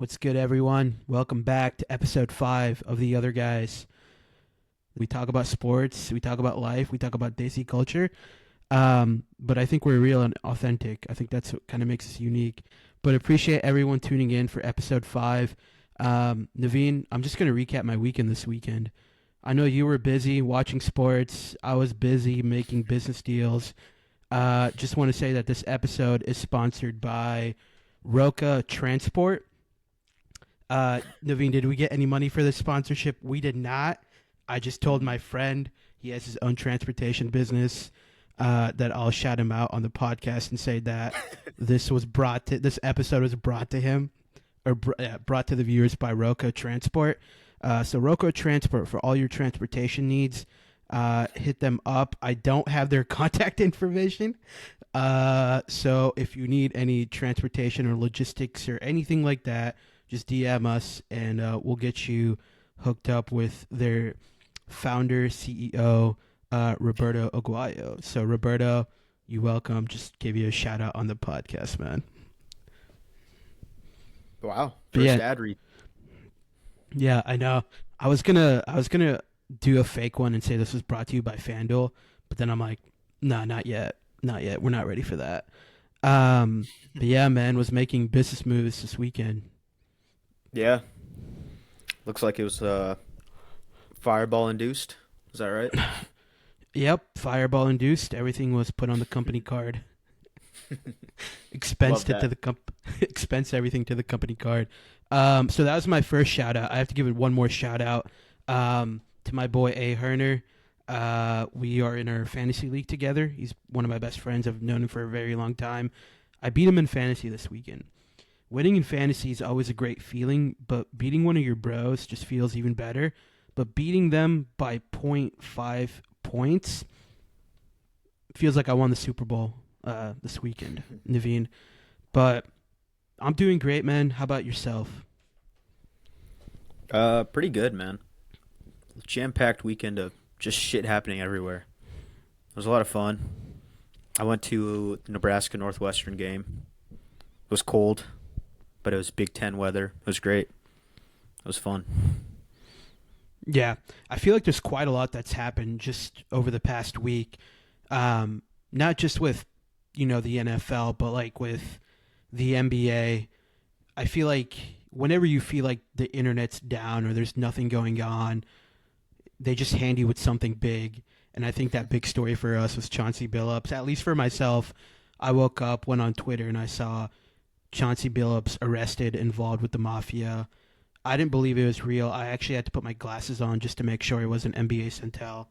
What's good, everyone? Welcome back to episode 5 of The Other Guys. We talk about sports, we talk about life, we talk about Desi culture, but I think we're real and authentic. I think that's what kind of makes us unique. But appreciate everyone tuning in for episode 5. Naveen, I'm just going to recap my weekend this weekend. I know you were busy watching sports. I was busy making business deals. Just want to say that this episode is sponsored by Roca Transport. Naveen, did we get any money for this sponsorship? We did not. I just told my friend he has his own transportation business that I'll shout him out on the podcast and say that this episode was brought to him or brought to the viewers by Roca Transport. So Roca Transport for all your transportation needs. Hit them up. I don't have their contact information. So if you need any transportation or logistics or anything like that, just DM us and we'll get you hooked up with their founder, CEO, Roberto Aguayo. So, Roberto, you welcome. Just give you a shout out on the podcast, man. Wow. But First yeah, ad read. yeah, I know. I was gonna do a fake one and say this was brought to you by FanDuel, but then I'm like, nah, not yet, not yet. We're not ready for that. But yeah, man, was making business moves this weekend. Yeah. Looks like it was fireball induced. Is that right? Yep, fireball induced. Everything was put on the company card. Love Expensed it to that. the expense everything to the company card. So that was my first shout out. I have to give it one more shout out to my boy A Herner. We are in our fantasy league together. He's one of my best friends. I've known him for a very long time. I beat him in fantasy this weekend. Winning in fantasy is always a great feeling, but beating one of your bros just feels even better. But beating them by point 0.5 points feels like I won the Super Bowl this weekend, Naveen. But I'm doing great, man. How about yourself? Pretty good, man. Jam-packed weekend of just shit happening everywhere. It was a lot of fun. I went to the Nebraska Northwestern game. It was cold, but it was Big Ten weather. It was great. It was fun. Yeah, I feel like there's quite a lot that's happened just over the past week. Not just with, the NFL, but like with the NBA. I feel like whenever you feel like the internet's down or there's nothing going on, they just hand you with something big. And I think that big story for us was Chauncey Billups. At least for myself, I woke up, went on Twitter, and I saw Chauncey Billups arrested, involved with the mafia. I didn't believe it was real. I actually had to put my glasses on just to make sure it wasn't NBA Centel.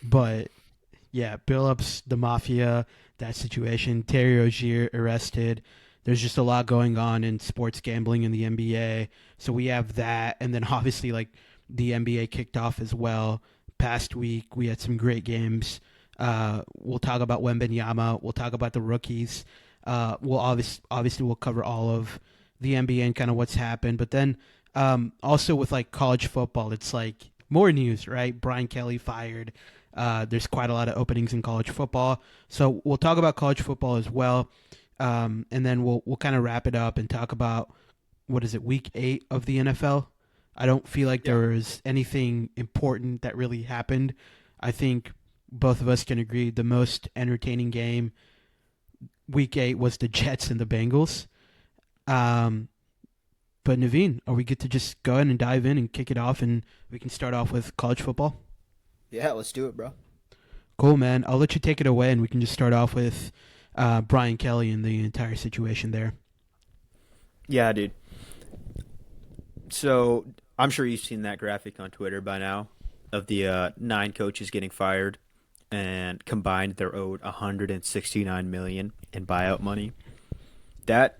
But yeah, Billups, the mafia, that situation. Terry Rozier arrested. There's just a lot going on in sports gambling in the NBA. So we have that, and then obviously like the NBA kicked off as well. Past week we had some great games. We'll talk about Wembenyama. We'll talk about the rookies. We'll obviously we'll cover all of the NBA and kind of what's happened. But then also with like college football, it's like more news, right? Brian Kelly fired. There's quite a lot of openings in college football, so we'll talk about college football as well, and then we'll kind of wrap it up and talk about what is it, week 8 of the NFL. I don't feel like Yeah. there was anything important that really happened. I think both of us can agree the most entertaining game week 8 was the Jets and the Bengals. Um, but Naveen, are we good to just go ahead and dive in and kick it off, and we can start off with college football? Yeah, let's do it, bro. Cool, man. I'll let you take it away, and we can just start off with Brian Kelly and the entire situation there. Yeah, dude. So I'm sure you've seen that graphic on Twitter by now of the 9 coaches getting fired, and combined they're owed 169 million in buyout money. That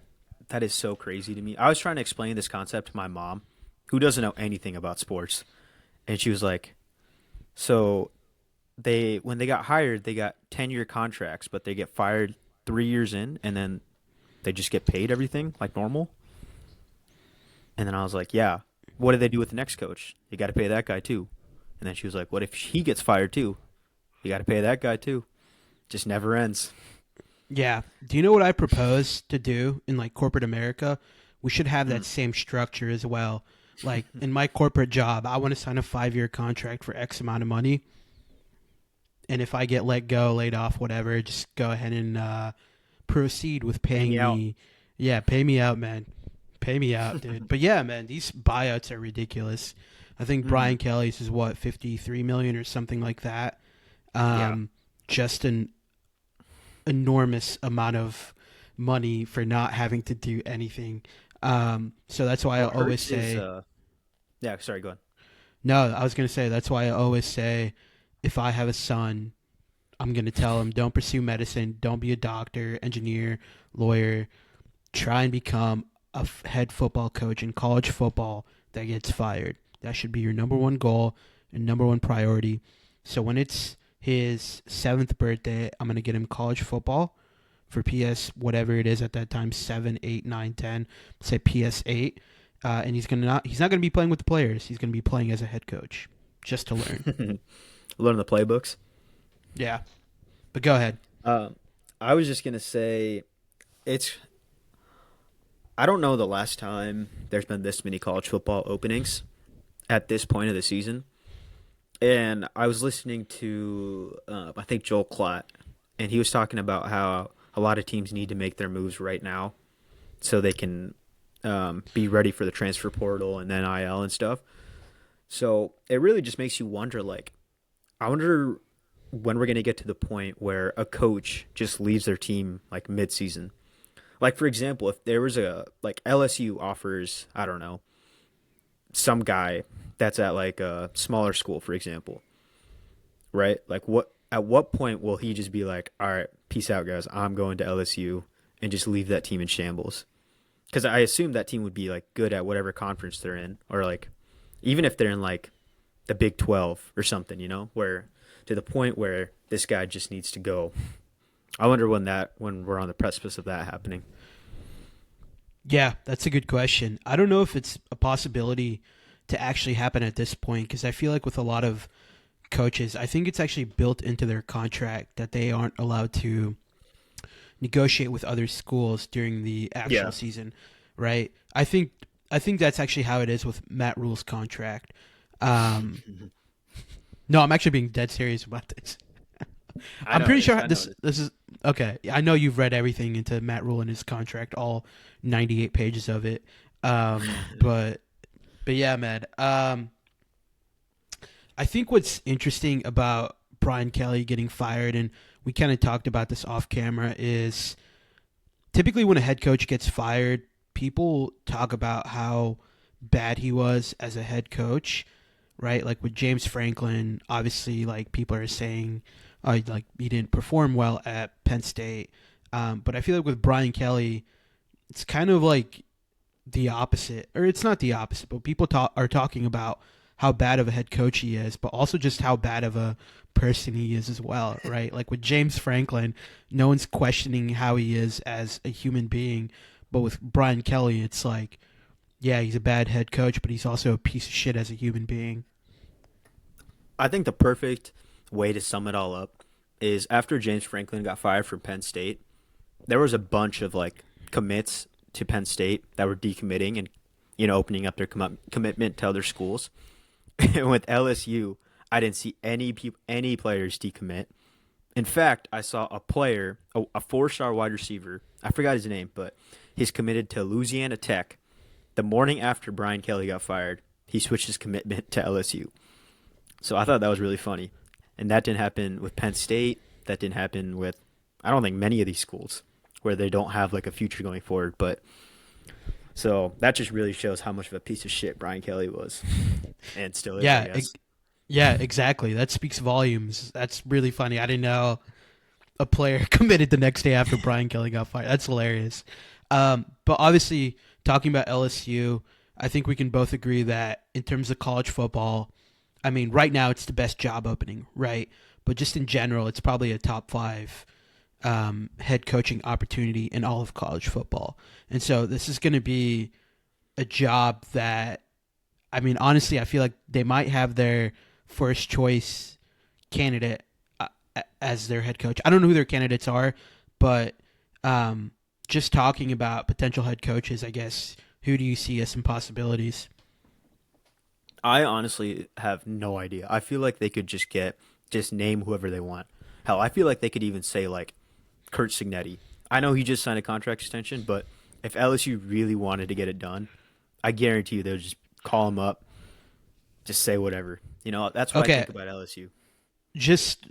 that is so crazy to me. I was trying to explain this concept to my mom, who doesn't know anything about sports, and she was like, "So they when they got hired, they got 10-year contracts, but they get fired 3 years in, and then they just get paid everything like normal." And then I was like, "Yeah, what do they do with the next coach? You got to pay that guy too." And then she was like, "What if he gets fired too? You got to pay that guy too." Just never ends. Yeah. Do you know what I propose to do in like corporate America? we should have that Mm. same structure as well. Like in my corporate job, I want to sign a 5-year contract for X amount of money, and if I get let go, laid off, whatever, just go ahead and proceed with Pay me paying out. me. Yeah, pay me out, man. Pay me out, dude. But yeah, man, these buyouts are ridiculous. I think Hmm. Brian Kelly's is what 53 million or something like that. Yeah. Um, just an enormous amount of money for not having to do anything. So that's why I What always hurts is say yeah, sorry, go on. no. I was gonna say that's why I always say if I have a son, I'm gonna tell him don't pursue medicine, don't be a doctor, engineer, lawyer. Try and become a head football coach in college football that gets fired. That should be your number one goal and number one priority. So when it's his 7th birthday, I'm going to get him college football for PS whatever it is at that time, 7, 8, 9, 10. Say PS8. And he's not gonna be playing with the players. He's gonna be playing as a head coach just to learn. Learn the playbooks. Yeah, but go ahead. Um, I was just gonna say it's. I don't know the last time there's been this many college football openings at this point of the season. And I was listening to I think Joel Klatt, and he was talking about how a lot of teams need to make their moves right now so they can be ready for the transfer portal and NIL and stuff. So it really just makes you wonder, like, I wonder when we're gonna get to the point where a coach just leaves their team like mid-season. Like for example, if there was a like LSU offers, I don't know, some guy that's at like a smaller school, for example, right? Like what at what point will he just be like, all right, peace out, guys. I'm going to LSU and just leave that team in shambles? Because I assume that team would be like good at whatever conference they're in, or like even if they're in like the Big 12 or something, where to the point where this guy just needs to go. I wonder when we're on the precipice of that happening. Yeah, that's a good question. I don't know if it's a possibility to actually happen at this point because I feel like with a lot of coaches, I think it's actually built into their contract that they aren't allowed to negotiate with other schools during the actual Yeah. season, right? I think that's actually how it is with Matt Rule's contract. Um, no, I'm actually being dead serious about this. I I'm pretty noticed. sure I this noticed. this is okay. I know you've read everything into Matt Rule and his contract, all 98 pages of it. But yeah, man. I think what's interesting about Brian Kelly getting fired, and we kind of talked about this off camera, is typically when a head coach gets fired, people talk about how bad he was as a head coach, right? Like with James Franklin, obviously, like people are saying, like he didn't perform well at Penn State. But I feel like with Brian Kelly, it's kind of like the opposite, or it's not the opposite, but people are talking about how bad of a head coach he is, but also just how bad of a person he is as well, right? Like with James Franklin, no one's questioning how he is as a human being, but with Brian Kelly, it's like, yeah, he's a bad head coach, but he's also a piece of shit as a human being. I think the perfect way to sum it all up is after James Franklin got fired from Penn State, there was a bunch of like commits to Penn State that were decommitting and opening up their commitment to other schools. And with LSU, I didn't see any players decommit. In fact, I saw a player, a 4-star wide receiver. I forgot his name, but he's committed to Louisiana Tech. The morning after Brian Kelly got fired, he switched his commitment to LSU. So I thought that was really funny. And that didn't happen with Penn State. That didn't happen with, I don't think, many of these schools where they don't have like a future going forward. But so that just really shows how much of a piece of shit Brian Kelly was and still is, I Yeah, guess. yeah, exactly. That speaks volumes. That's really funny. I didn't know a player committed the next day after Brian Kelly got fired. That's hilarious. But obviously, talking about LSU, I think we can both agree that in terms of college football, I mean, right now it's the best job opening, right? But just in general, it's probably a top five head coaching opportunity in all of college football. And so this is going to be a job that, I mean, honestly, I feel like they might have their first choice candidate as their head coach. I don't know who their candidates are, but just talking about potential head coaches, I guess Who do you see as some possibilities? I honestly have no idea. I feel like they could just name whoever they want. Hell, I feel like they could even say like Kurt Signetti. I know he just signed a contract extension, but if LSU really wanted to get it done, I guarantee you they'll just call him up, just say whatever. That's what I Okay, think about LSU. just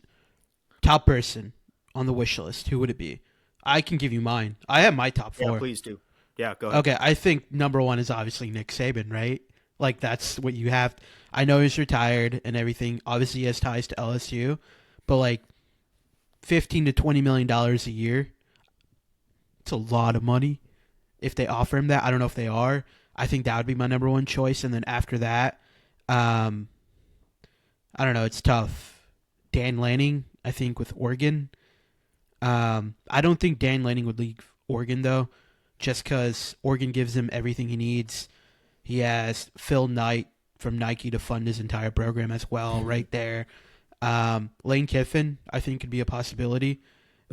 top person on the wish list. Who would it be? I can give you mine. I have my top Yeah, four. please do. Yeah, go ahead. Okay, I think number one is obviously Nick Saban, right? Like that's what you have. I know he's retired and everything. Obviously, he has ties to LSU, but like 15 to $20 million a year, it's a lot of money. If they offer him that, I don't know if they are. I think that would be my number one choice. And then after that, um, I don't know. It's tough. Dan Lanning, I think with Oregon. I don't think Dan Lanning would leave Oregon though, just because Oregon gives him everything he needs. He has Phil Knight from Nike to fund his entire program as well, right there. Lane Kiffin, I think, could be a possibility.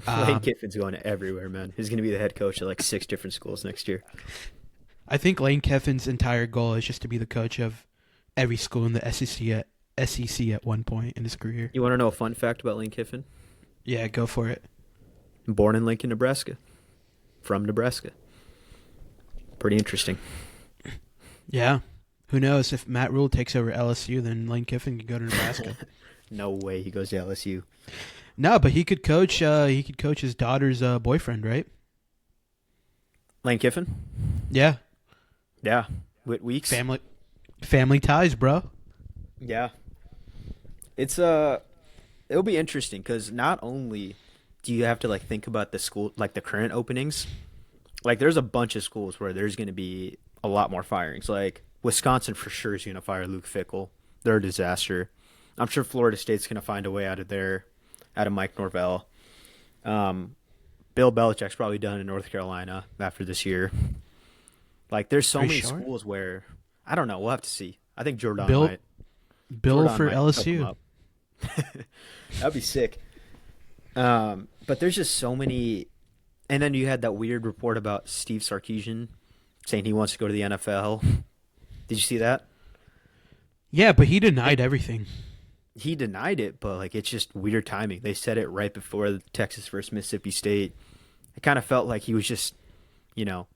Lane Um, Kiffin's going everywhere, man. He's going to be the head coach at like six different schools next year. I think Lane Kiffin's entire goal is just to be the coach of every school in the SEC at one point in his career. You want to know a fun fact about Lane Kiffin? Yeah, go for it. Born in Lincoln, Nebraska. From Nebraska. Pretty interesting. Yeah. Who knows if Matt Rule takes over LSU, then Lane Kiffin could go to Nebraska. No way he goes to LSU. No, but he could coach. He could coach his daughter's boyfriend, right? Lane Kiffin? Yeah. Yeah. Whit Weeks? Family ties, bro. Yeah. It's it'll be interesting because not only do you have to like think about the school like the current openings, like there's a bunch of schools where there's going to be a lot more firings. Like Wisconsin for sure is going to fire Luke Fickle. They're a disaster. I'm sure Florida State's going to find a way out of Mike Norvell. Bill Belichick's probably done in North Carolina after this year. Like there's so Are you many sure? schools where I don't know. We'll have to see. I think Bill Bill Jordan for might help him LSU. up. That'd be sick. But there's just so many. And then you had that weird report about Steve Sarkisian saying he wants to go to the NFL. Did you see that? Yeah, but he denied everything. He denied it, but like it's just weird timing. They said it right before the Texas versus Mississippi State. It kind of felt like he was just, you know,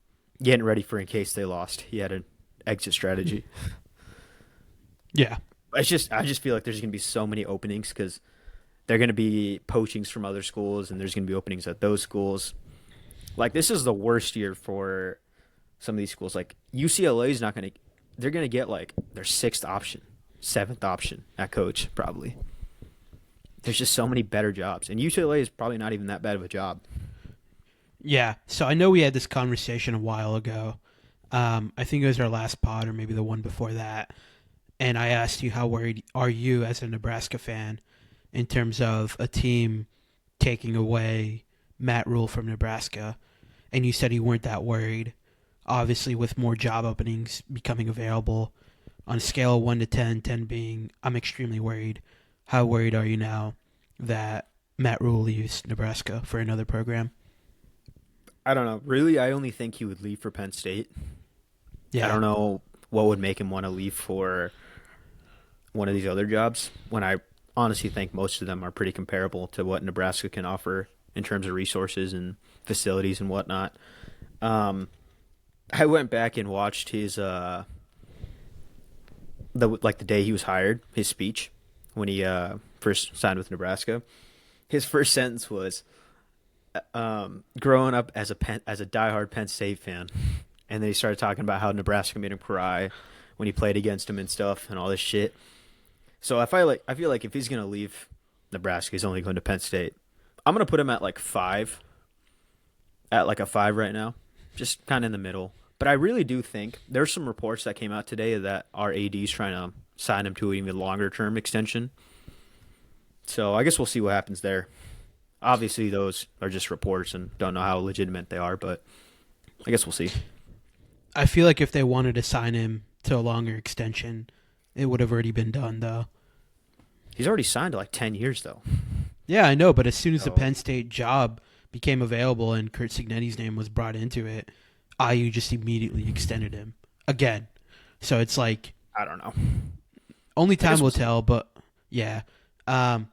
getting ready for in case they lost. He had an exit strategy. Yeah. I just feel like there's going to be so many openings because they're going to be poachings from other schools, and there's going to be openings at those schools. Like this is the worst year for some of these schools. Like UCLA is not going to. They're going to get like their sixth option, seventh option at coach probably. There's just so many better jobs, and UCLA is probably not even that bad of a job. Yeah. So I know we had this conversation a while ago. I think it was our last pod or maybe the one before that. And I asked you how worried are you as a Nebraska fan in terms of a team taking away Matt Rule from Nebraska. And you said you weren't that worried. Obviously, with more job openings becoming available, on a scale of 1 to 10, 10 being I'm extremely worried. How worried are you now that Matt Rule leaves Nebraska for another program? I don't know. Really, I only think he would leave for Penn State. I Yeah. don't know what would make him want to leave for one of these other jobs when I honestly think most of them are pretty comparable to what Nebraska can offer in terms of resources and facilities and whatnot. I went back and watched his the day he was hired, his speech when he first signed with Nebraska. His first sentence was growing up as a diehard Penn State fan, and then he started talking about how Nebraska made him cry when he played against him and stuff and all this shit. So I feel like if he's gonna leave Nebraska, he's only going to Penn State. I'm gonna put him at like a 5 right now, just kind of in the middle. But I really do think there's some reports that came out today that our AD's trying to sign him to an even longer term extension. So I guess we'll see what happens there. Obviously, those are just reports and don't know how legitimate they are, but I guess we'll see. I feel like if they wanted to sign him to a longer extension, it would have already been done, though. He's already signed to like 10 years, though. Yeah, I know, but as soon as the So Penn State job became available and Kurt Signetti's name was brought into it, IU just immediately extended him again. So it's like I don't know. only I time guess we'll will see. tell, but yeah. Um,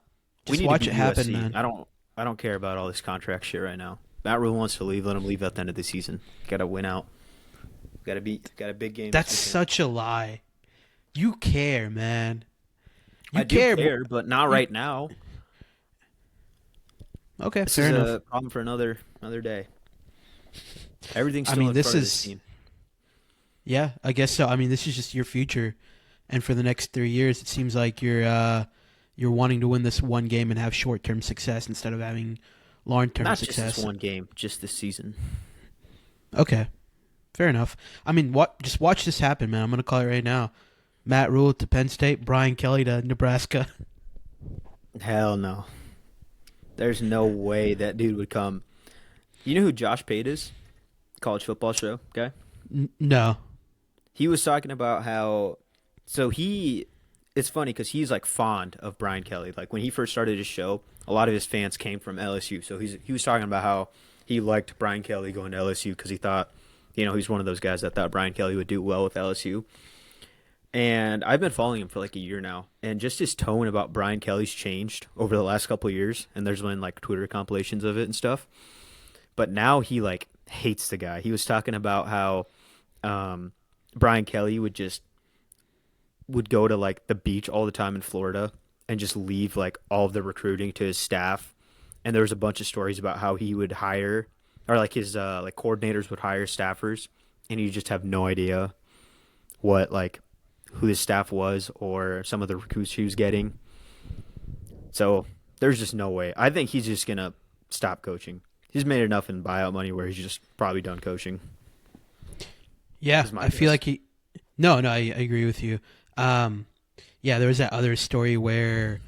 We just need to watch beat it happen, USC. man. I don't care about all this contract shit right now. Matt Rule wants to leave. Let him leave at the end of the season. Got to win out. Got a big game this That's weekend. such a lie. You care, man. You I do care. care, but not You right now. okay? This Fair is enough. a problem for another day. Everything's I still mean, in this front of this is team. yeah. I guess so. I mean, this is just your future, and for the next 3 years, it seems like you're wanting to win this one game and have short term success instead of having long term Not just this success. one game, just this season. Okay, fair enough. I mean, what? Just watch this happen, man. I'm gonna call it right now. Matt Rule to Penn State, Brian Kelly to Nebraska. Hell no. There's no way that dude would come. You know who Josh Pate is? College football show guy. No. He was talking about how. So he. It's funny because he's like fond of Brian Kelly. Like when he first started his show, a lot of his fans came from LSU. So he was talking about how he liked Brian Kelly going to LSU because he thought, he's one of those guys that thought Brian Kelly would do well with LSU. And I've been following him for like a year now, and just his tone about Brian Kelly's changed over the last couple of years. And there's been like Twitter compilations of it and stuff. But now he like hates the guy. He was talking about how um, Brian Kelly would go to like the beach all the time in Florida and just leave like all of the recruiting to his staff. And there was a bunch of stories about how he would hire or like his like coordinators would hire staffers, and you just have no idea what like who his staff was or some of the recruits he was getting. So there's just no way. I think he's just gonna stop coaching. He's made enough in buyout money where he's just probably done coaching. Yeah, Is my I feel guess. like he. No, no, I agree with you. Um, yeah, there was that other story where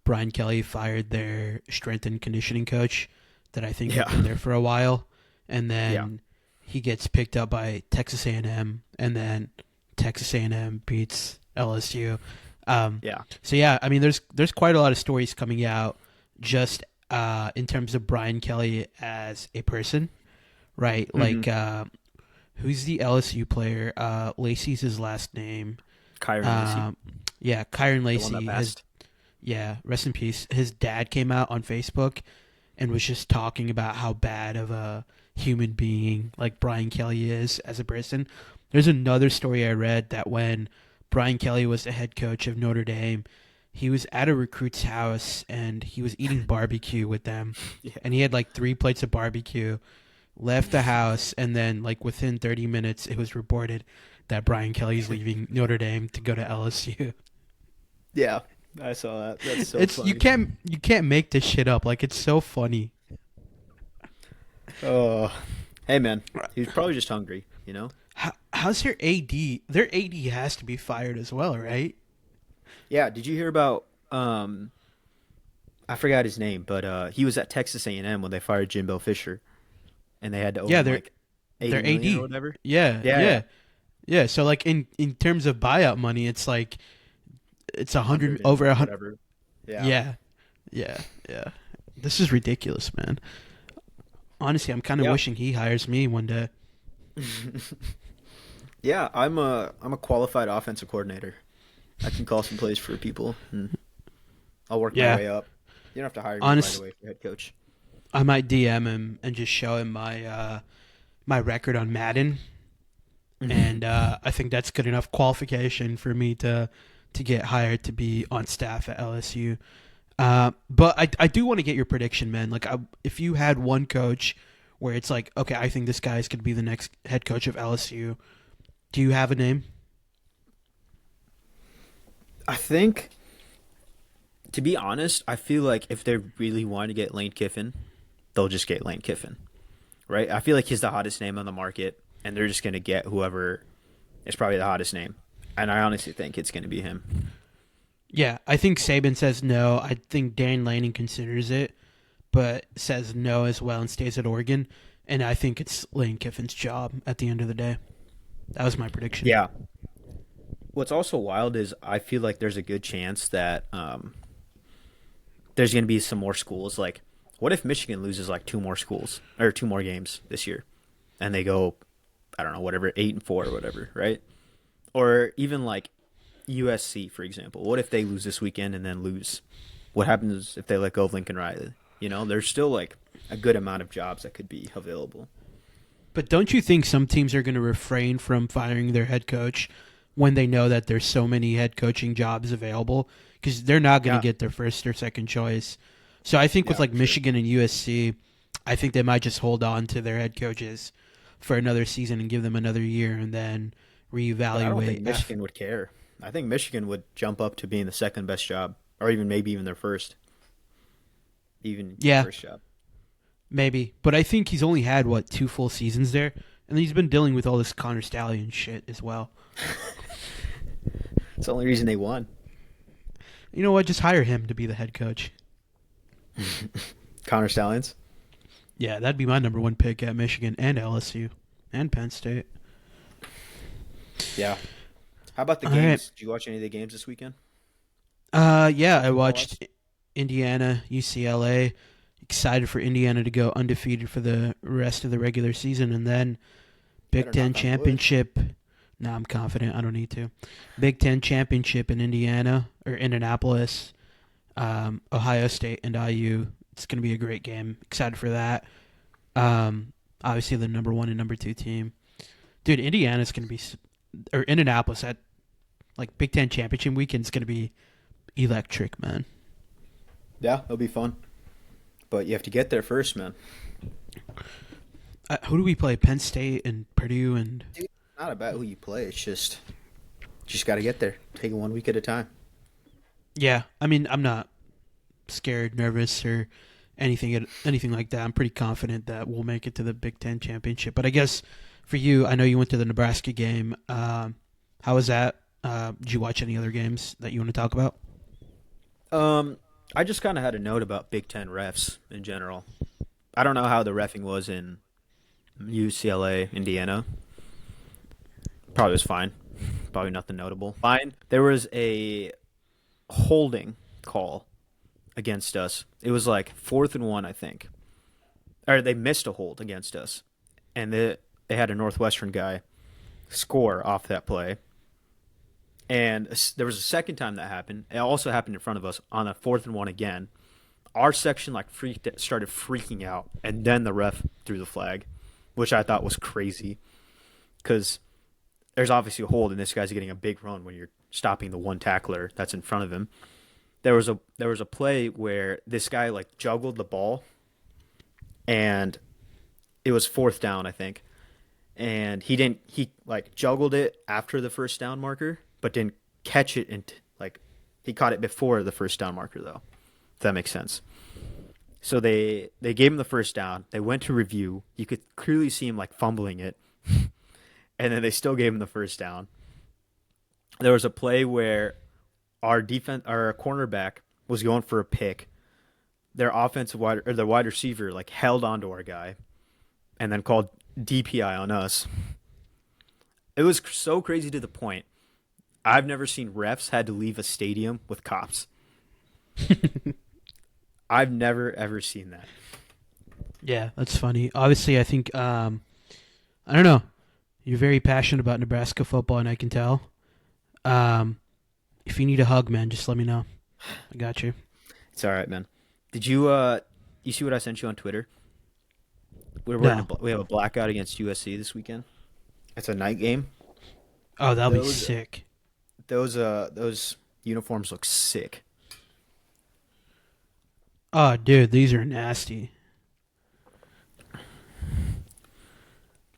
Brian Kelly fired their strength and conditioning coach that I think had Yeah, been there for a while, and yeah, then he gets picked up by Texas A&M, and then Texas A&M beats LSU. Um, yeah. so yeah, I mean, there's quite a lot of stories coming out just in terms of Brian Kelly as a person, right? hmm Like, who's the LSU player? Lacey's his last name. Kyron Lacey, Um, yeah, Kyron the one that Lacey. His passed. yeah, rest in peace. His dad came out on Facebook and was just talking about how bad of a human being like Brian Kelly is as a person. There's another story I read that when Brian Kelly was the head coach of Notre Dame, he was at a recruit's house and he was eating barbecue with them, Yeah, and he had like 3 plates of barbecue. Left the house, and then like within 30 minutes, it was reported that Brian Kelly's leaving Notre Dame to go to LSU. yeah. I saw that. That's so It's funny. you can't make this shit up. Like it's so funny. Oh, hey man, he was probably just hungry. How's your AD? Their AD has to be fired as well, right? Yeah. Did you hear about? I forgot his name, but he was at Texas A&M when they fired Jimbo Fisher, and they had to owe Yeah, him they're like they're 80 million or AD. whatever. Yeah, Yeah, yeah. yeah, yeah. So like in terms of buyout money, it's like it's a hundred 100 and over a hundred. whatever. Yeah. Yeah, yeah, yeah. This is ridiculous, man. Honestly, I'm kind of Yeah. wishing he hires me one day. Yeah, I'm a qualified offensive coordinator. I can call some plays for people, and I'll work my Yeah, way up. You don't have to hire me right honest, away for head coach. I might DM him and just show him my record on Madden, and I think that's good enough qualification for me to get hired to be on staff at LSU. But I do want to get your prediction, man. Like, if you had one coach where it's like, okay, I think this guy's going to be the next head coach of LSU, do you have a name? I think, to be honest, I feel like if they really want to get Lane Kiffin, they'll just get Lane Kiffin, right? I feel like he's the hottest name on the market, and they're just going to get whoever is probably the hottest name. And I honestly think it's going to be him. Yeah, I think Saban says no. I think Dan Lanning considers it, but says no as well and stays at Oregon. And I think it's Lane Kiffin's job at the end of the day. That was my prediction. Yeah. What's also wild is I feel like there's a good chance that there's going to be some more schools. Like, what if Michigan loses like two more schools or two more games this year, and they go I don't know, whatever, 8-4 or whatever, right? Or even like USC, for example. What if they lose this weekend and then lose? What happens if they let go of Lincoln Riley? There's still like a good amount of jobs that could be available. But don't you think some teams are going to refrain from firing their head coach when they know that there's so many head coaching jobs available? Because they're not going to Yeah, get their first or second choice. So I think with yeah, like for sure. Michigan and USC, I think they might just hold on to their head coaches for another season and give them another year and then But I don't think reevaluate. Michigan would care. I think Michigan would jump up to being the second best job, or even maybe even their first, even Yeah, first job. maybe. But I think he's only had, what, 2 full seasons there? And he's been dealing with all this Connor Stallion shit as well. It's the only reason they won. You know what? Just hire him to be the head coach. Connor Stallions. Yeah, that'd be my number one pick at Michigan and LSU and Penn State. Yeah. How about the All right. games? Did you watch any of the games this weekend? Yeah, I Football wise? watched Indiana, UCLA. Excited for Indiana to go undefeated for the rest of the regular season, and then Big Better Ten knock on wood. championship. No, I'm confident. I don't need to. Big Ten championship in Indiana or Indianapolis, Ohio State and IU. It's going to be a great game. Excited for that. Obviously the number one and number two team. Dude, Indiana's going to be, or Indianapolis at like Big Ten championship weekend is going to be electric, man. Yeah, it'll be fun. But you have to get there first, man. Who do we play? Penn State and Purdue and Dude, it's not about who you play. It's just got to get there. Take it 1 week at a time. yeah. I mean, I'm not scared, nervous, or anything like that. I'm pretty confident that we'll make it to the Big Ten championship. But I guess for you, I know you went to the Nebraska game. How was that? Did you watch any other games that you want to talk about? Um, I just kind of had a note about Big Ten refs in general. I don't know how the refing was in UCLA, Indiana. Probably was fine. Probably nothing notable. Fine. There was a holding call against us. It was like 4th and 1, I think. Or they missed a hold against us. And they had a Northwestern guy score off that play. And there was a second time that happened. It also happened in front of us on a 4th and 1 again. Our section like started freaking out, and then the ref threw the flag, which I thought was crazy because there's obviously a hold, and this guy's getting a big run when you're stopping the one tackler that's in front of him. There was a play where this guy like juggled the ball, and it was 4th down, I think, and he like juggled it after the first down marker, but didn't catch it and like he caught it before the first down marker though. If that makes sense. So they gave him the first down. They went to review. You could clearly see him like fumbling it, and then they still gave him the first down. There was a play where our cornerback was going for a pick. Their their wide receiver like held onto our guy, and then called DPI on us. It was so crazy to the point I've never seen refs had to leave a stadium with cops. I've never ever seen that. Yeah, that's funny. Obviously, I think I don't know. You're very passionate about Nebraska football, and I can tell. Um, if you need a hug, man, just let me know. I got you. It's all right, man. Did you see what I sent you on Twitter? No. We have a blackout against USC this weekend. It's a night game. Oh, that'll be Those sick. those uniforms look sick. Oh, dude, these are nasty.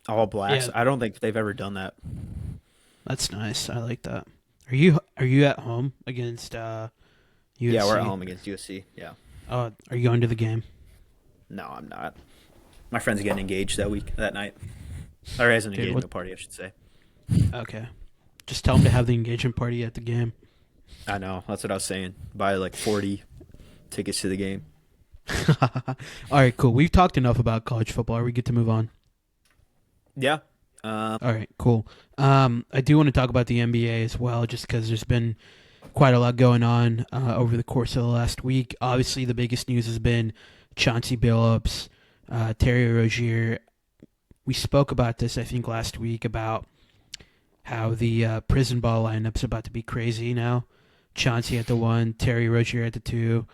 All blacks. Yeah, I don't think they've ever done that. that's nice. I like that. Are you at home against Yeah, we're at USC? home against USC. Yeah. Oh, are you going to the game? No, I'm not. My friend's getting engaged that night. Or has an Dude, what? engagement party, I should say. Okay. Just tell them to have the engagement party at the game. I know. That's what I was saying. Buy like 40 tickets to the game. All right, cool. We've talked enough about college football. Are we good to move on? Yeah. All right, cool. I do want to talk about the NBA as well, just because there's been quite a lot going on over the course of the last week. Obviously, the biggest news has been Chauncey Billups, Terry Rozier. we spoke about this, I think, last week about how the prison ball lineup's about to be crazy now. Chauncey at the one, Terry Rozier at the two,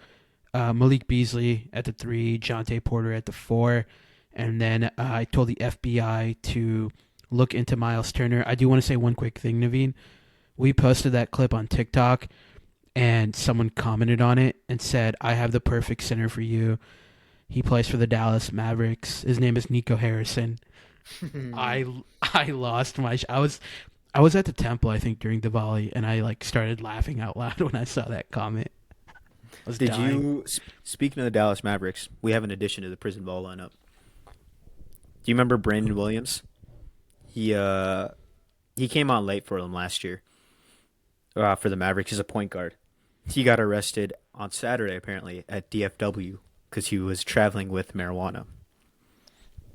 Malik Beasley at the three, Jonte Porter at the four, and then I told the FBI to look into Miles Turner. I do want to say one quick thing, Naveen. We posted that clip on TikTok, and someone commented on it and said, "I have the perfect center for you. He plays for the Dallas Mavericks. His name is Nico Harrison." I I lost my. I was at the temple, I think, during Diwali, and I like started laughing out loud when I saw that comment. I was Did dying. speaking of the Dallas Mavericks, we have an addition to the prison ball lineup. Do you remember Brandon Williams? He came on late for them last year for the Mavericks as a point guard. He got arrested on Saturday apparently at DFW because he was traveling with marijuana,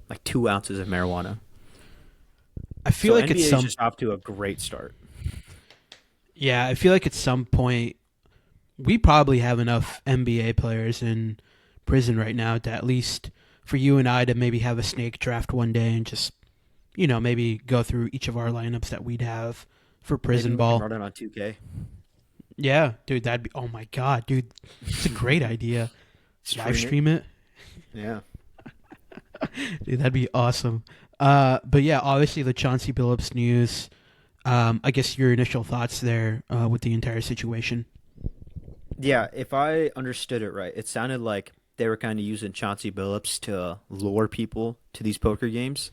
like 2 ounces of marijuana. I feel So like it's NBA is some just off to a great start. yeah, I feel like at some point we probably have enough NBA players in prison right now to at least for you and I to maybe have a snake draft one day and just maybe go through each of our lineups that we'd have for Maybe prison we can ball. run it on 2K. Yeah, dude, that'd be oh my god, dude. It's a great idea. Live Stream it. stream it. Yeah. Dude, that'd be awesome. But yeah, obviously the Chauncey Billups news. I guess your initial thoughts there with the entire situation. Yeah, if I understood it right, it sounded like they were kind of using Chauncey Billups to lure people to these poker games.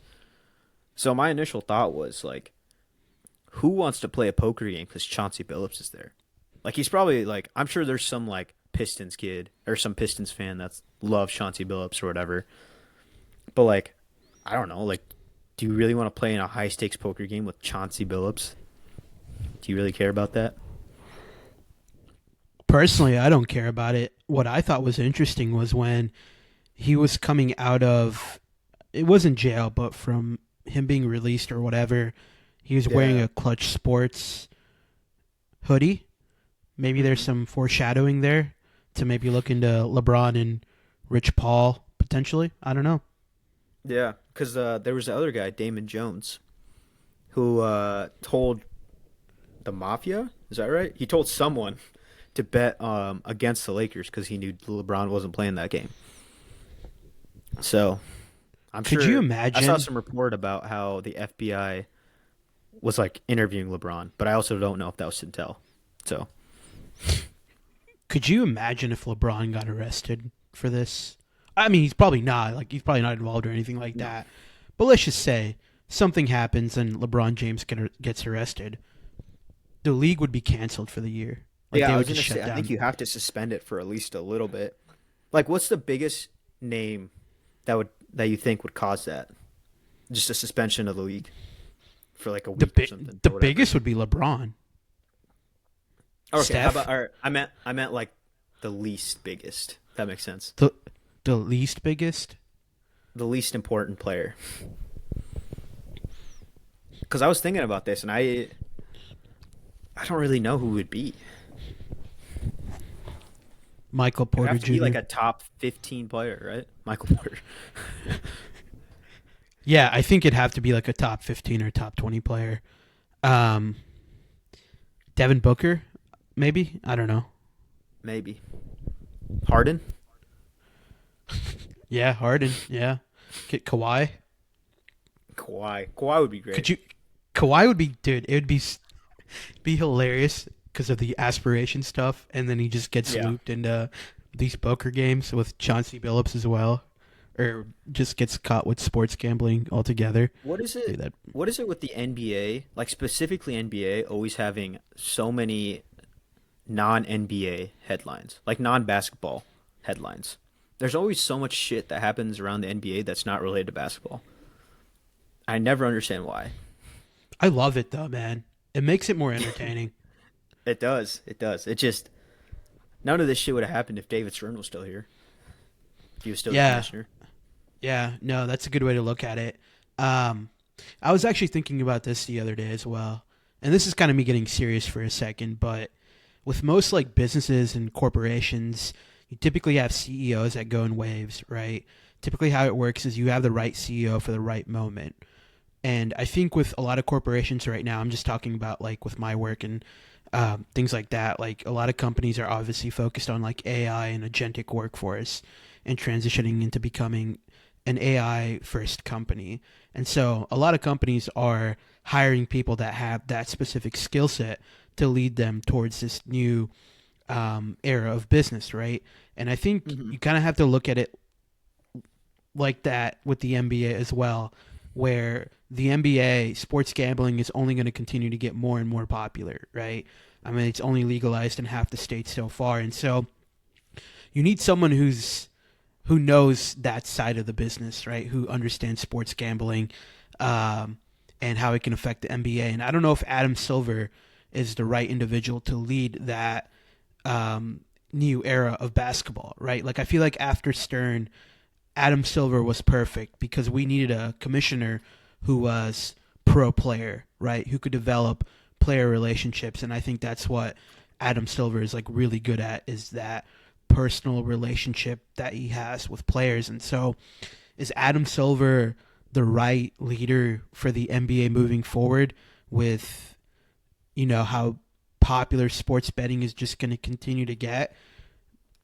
So my initial thought was like, who wants to play a poker game because Chauncey Billups is there? Like he's probably like I'm sure there's some like Pistons kid or some Pistons fan that's loves Chauncey Billups or whatever. But like, I don't know, like, do you really want to play in a high stakes poker game with Chauncey Billups? Do you really care about that? Personally, I don't care about it. What I thought was interesting was when he was coming out of it wasn't jail, but from him being released or whatever, he was wearing Yeah. a Clutch Sports hoodie. Maybe there's Hmm. some foreshadowing there to maybe look into LeBron and Rich Paul potentially. I don't know. Yeah, because there was the other guy, Damon Jones, who told the Mafia, is that right? He told someone to bet against the Lakers because he knew LeBron wasn't playing that game. So I'm Could you sure I saw imagine? some report about how the FBI was like interviewing LeBron, but I also don't know if that was Sintel. So Could you imagine if LeBron got arrested for this? I mean, he's probably not. Like, he's probably not involved or anything like no. that. But let's just say something happens and LeBron James gets arrested. The league would be canceled for the year. Like, Yeah, they I would was just gonna shut say I think down. you have to suspend it for at least a little bit. Like, what's the biggest name that you think would cause that? Just a suspension of the league for like a The week or bi- something the or whatever. biggest would be LeBron. Okay, how Steph, about or I meant like the least biggest. If that makes sense. the the least biggest. The least important player. Because I was thinking about this and I don't really know who it would be. Michael It would Porter have to be like Jr. a top 15 player, right? Michael Porter. Yeah, I think it'd have to be like a top 15 or top 20 player. Um, Devin Booker, maybe. I don't know. Maybe. Harden? Yeah, Harden. Yeah, get Kawhi. Kawhi. Kawhi would be Could great. you? Kawhi would be, dude. It would be hilarious because of the aspiration stuff, and then he just gets Yeah. looped into these poker games with Chauncey Billups as well, or just gets caught with sports gambling altogether. What is Dude, it? that What is it with the NBA? Like specifically NBA always having so many non-NBA headlines, like non-basketball headlines. There's always so much shit that happens around the NBA that's not related to basketball. I never understand why. I love it though, man. It makes it more entertaining. It does. It does. It just none of this shit would have happened if David Stern was still here. If he was still the Yeah, commissioner. yeah. No, that's a good way to look at it. Um, I was actually thinking about this the other day as well, and this is kind of me getting serious for a second, but with most like businesses and corporations, you typically have CEOs that go in waves, right? typically how it works is you have the right CEO for the right moment. And I think with a lot of corporations right now, I'm just talking about like with my work and things like that. Like a lot of companies are obviously focused on like AI and agentic workforce and transitioning into becoming an AI first company. And so a lot of companies are hiring people that have that specific skill set to lead them towards this new era of business, right? And I think Hmm. you kind of have to look at it like that with the NBA as well, where the NBA sports gambling is only going to continue to get more and more popular, right? I mean, it's only legalized in half the states so far, and so you need someone who knows that side of the business, right? Who understands sports gambling, um, and how it can affect the NBA. And I don't know if Adam Silver is the right individual to lead that new era of basketball, right? Like I feel like after Stern, Adam Silver was perfect because we needed a commissioner who was pro player, right? Who could develop player relationships, and I think that's what Adam Silver is like really good at is that personal relationship that he has with players. And so, is Adam Silver the right leader for the NBA moving forward with how popular sports betting is just going to continue to get?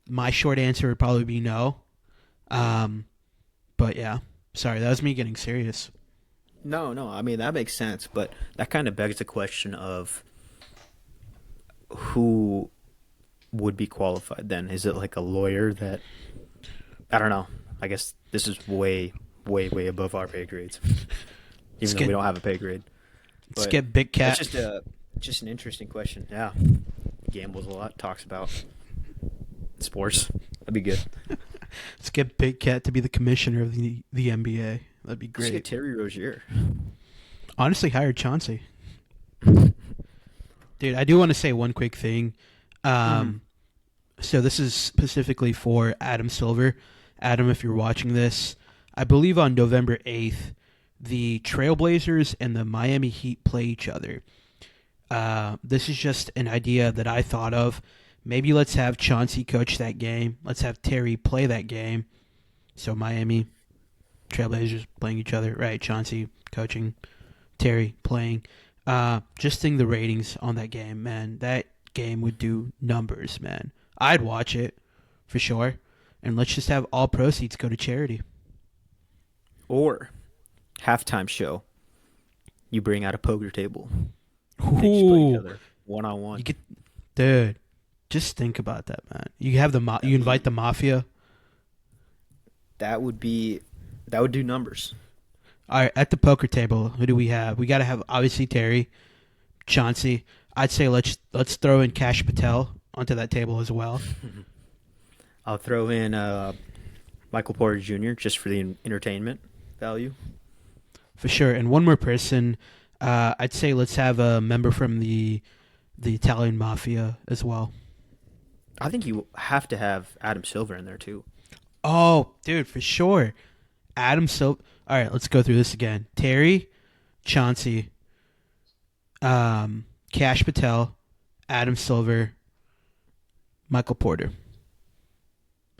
My short answer would probably be no. Um, But yeah, sorry, that was me getting serious. No, no. I mean that makes sense, but that kind of begs the question of who would be qualified then? Is it like a lawyer that I don't know. I guess this is way, way, way above our pay grades, Let's even though we get don't have a pay grade. let's But get Big that's Cat. just an interesting question. Yeah, gambles a lot, talks about sports. That'd be good. Let's get Big Cat to be the commissioner of the NBA. That'd be Just get great. Terry Rozier. Honestly, hire Chauncey, dude. I do want to say one quick thing. Hmm. Um, so this is specifically for Adam Silver. Adam, if you're watching this, I believe on November 8th, the Trailblazers and the Miami Heat play each other. This is just an idea that I thought of. Maybe let's have Chauncey coach that game. Let's have Terry play that game. So Miami Trailblazers playing each other, right? Chauncey coaching, Terry playing. Just think the ratings on that game, man. That game would do numbers, man. I'd watch it for sure. And let's just have all proceeds go to charity. Or halftime show. You bring out a poker table. They just play each Ooh, other one on you one. get, dude. Just think about that, man. You have you That'd invite be the mafia. that would be that would do numbers. All right, at the poker table, who do we have? We got to have obviously Terry, Chauncey. I'd say let's throw in Cash Patel onto that table as well, I'll throw in Michael Porter Jr. just for the entertainment value. for sure. And one more person. I'd say let's have a member from the Italian mafia as well. I think you have to have Adam Silver in there too. Oh, dude, for sure. Adam Silver. All right, let's go through this again. Terry, Chauncey, Cash Patel, Adam Silver, Michael Porter.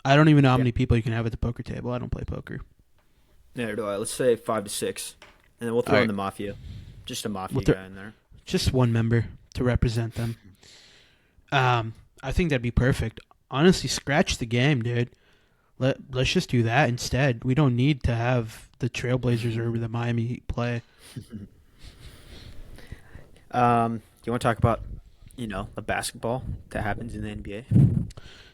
I don't even know how Yeah. many people you can have at the poker table. I don't play poker. There do I. Let's say 5 to 6, and then we'll All throw in right, the mafia, just a we'll mafia th- guy in there. just one member to represent them. I think that'd be perfect. Honestly, scratch the game, dude. Let's just do that instead. We don't need to have the Trailblazers or the Miami Heat play. You want to talk about the basketball that happens in the NBA?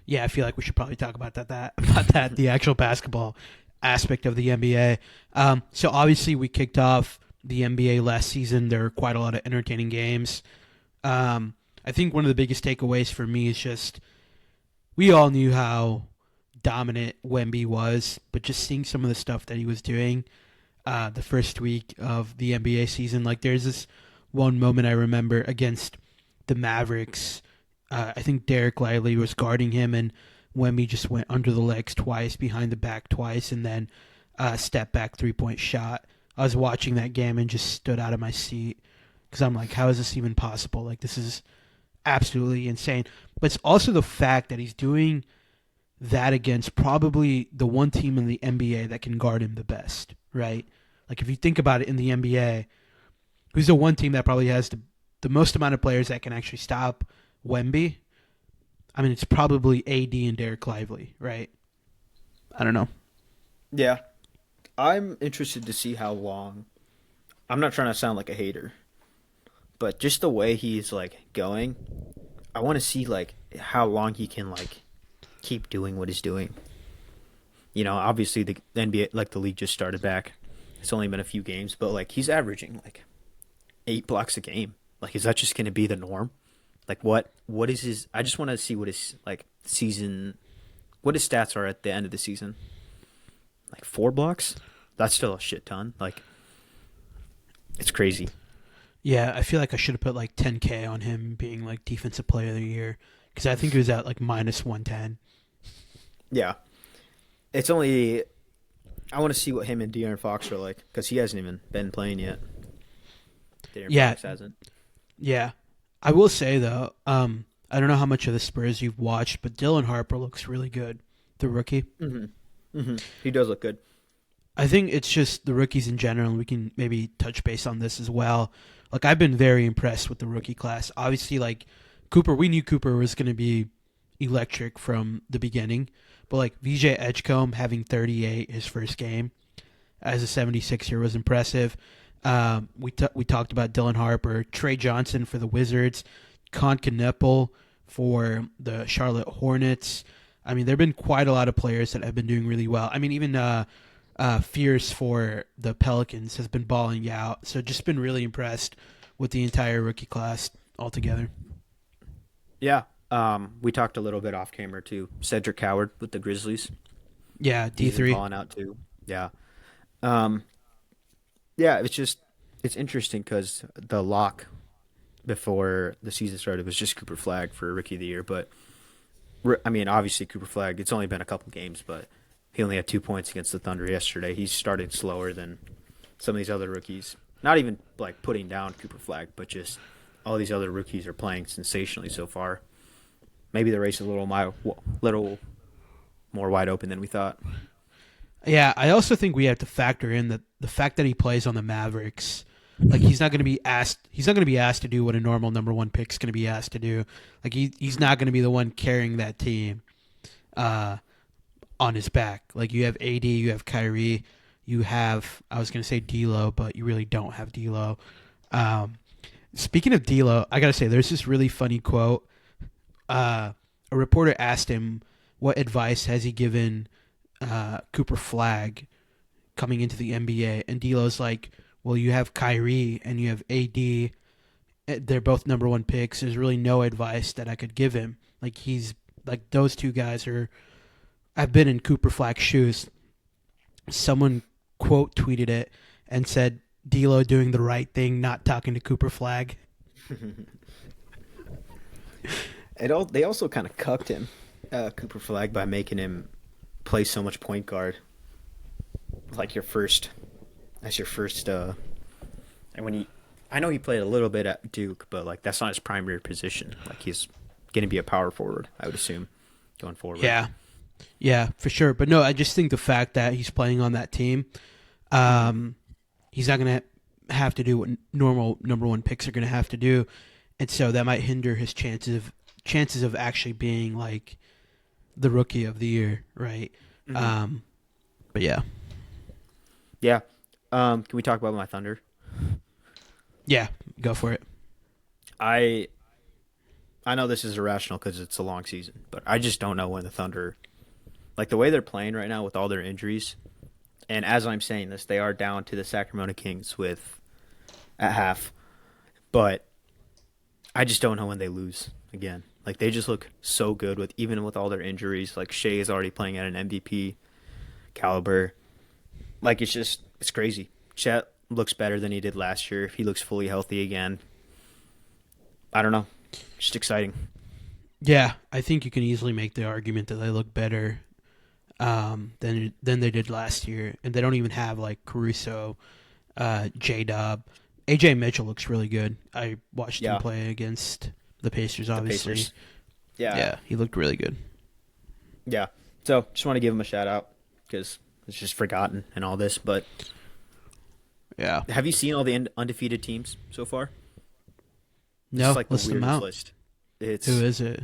Yeah, I feel like we should probably talk about that about that the actual basketball aspect of the NBA. So obviously we kicked off the NBA last season. There were quite a lot of entertaining games. I think one of the biggest takeaways for me is just we all knew how dominant Wemby was, but just seeing some of the stuff that he was doing the first week of the NBA season, like there's this one moment I remember against the Mavericks. I think Derek Lively was guarding him, and Wemby just went under the legs twice, behind the back twice, and then step back 3-point shot. I was watching that game and just stood out of my seat because I'm like, how is this even possible? Like, this is absolutely insane. But it's also the fact that he's doing that against probably the one team in the NBA that can guard him the best, right? Like if you think about it in the NBA, who's the one team that probably has the most amount of players that can actually stop Wemby? I mean, it's probably AD and Derek Lively, right? I don't know. Yeah. I'm interested to see how long. I'm not trying to sound like a hater, but just the way he's like going, I want to see like how long he can like keep doing what he's doing. Obviously the NBA, like the league just started back. It's only been a few games, but like he's averaging like 8 blocks a game. Like, is that just going to be the norm? Like, what is his? I just want to see what his like season, what his stats are at the end of the season. Like 4 blocks. That's still a shit ton. Like, it's crazy. Yeah, I feel like I should have put like 10K on him being like defensive player of the year because I think he was at like minus 110. Yeah, it's only. I want to see what him and De'Aaron Fox are like because he hasn't even been playing yet. De'Aaron Yeah, Fox hasn't. yeah. I will say though, I don't know how much of the Spurs you've watched, but Dylan Harper looks really good, the rookie. He does look good. I think it's just the rookies in general, and we can maybe touch base on this as well. Like I've been very impressed with the rookie class. Obviously, like Cooper, we knew Cooper was going to be electric from the beginning, but like VJ Edgecombe having 38 his first game as a 76er was impressive. We talked about Dylan Harper, Trey Johnson for the Wizards, Con Kneppel for the Charlotte Hornets. I mean, there have been quite a lot of players that have been doing really well. I mean, even Fierce for the Pelicans has been balling out. So just been really impressed with the entire rookie class altogether. Yeah. We talked a little bit off camera too. Cedric Howard with the Grizzlies. Yeah, He's been D3. balling out too. Yeah. Um, yeah, it's interesting because the lock before the season started was just Cooper Flag for Rookie of the Year. But I mean, obviously Cooper Flag. It's only been a couple games, but he only had 2 points against the Thunder yesterday. He started slower than some of these other rookies. Not even like putting down Cooper Flag, but just all these other rookies are playing sensationally so far. Maybe the race is a little more wide open than we thought. Yeah, I also think we have to factor in that the fact that he plays on the Mavericks. Like he's not going to be asked. He's not going to be asked to do what a normal number one pick is going to be asked to do. Like he's not going to be the one carrying that team on his back. Like you have AD, you have Kyrie, you have I was going to say D'Lo, but you really don't have D'Lo. Speaking of D'Lo, I got to say there's this really funny quote. A reporter asked him what advice has he given Cooper Flag coming into the NBA, and D'Lo's like, "Well, you have Kyrie and you have AD. They're both number one picks. There's really no advice that I could give him. Like he's like those two guys are. I've been in Cooper Flag's shoes." Someone quote tweeted it and said, "D'Lo doing the right thing, not talking to Cooper Flag." They also kind of cucked him, Cooper Flag, by making him play so much point guard. Like as your first, and I know he played a little bit at Duke, but like that's not his primary position. Like he's going to be a power forward, I would assume, going forward. Yeah, for sure. But no, I just think the fact that he's playing on that team, he's not going to have to do what normal number one picks are going to have to do, and so that might hinder his chances of actually being like the rookie of the year, right? But yeah. Yeah. Can we talk about my Thunder? Yeah, go for it. I know this is irrational because it's a long season, but I just don't know when the Thunder, like the way they're playing right now with all their injuries, and as I'm saying this, they are down to the Sacramento Kings at half, but I just don't know when they lose again. Like they just look so good even with all their injuries. Like Shea is already playing at an MVP caliber. Like it's crazy. Chet looks better than he did last year. If he looks fully healthy again, I don't know. Just exciting. Yeah, I think you can easily make the argument that they look better than they did last year, and they don't even have like Caruso, J Dub, AJ Mitchell looks really good. I watched him play against the Pacers. Obviously, Pacers. Yeah, he looked really good. Yeah, So just want to give him a shout out because it's just forgotten and all this. But Yeah. have you seen all the undefeated teams so far? This is No, like the list them weirdest out. list. Who It's is it?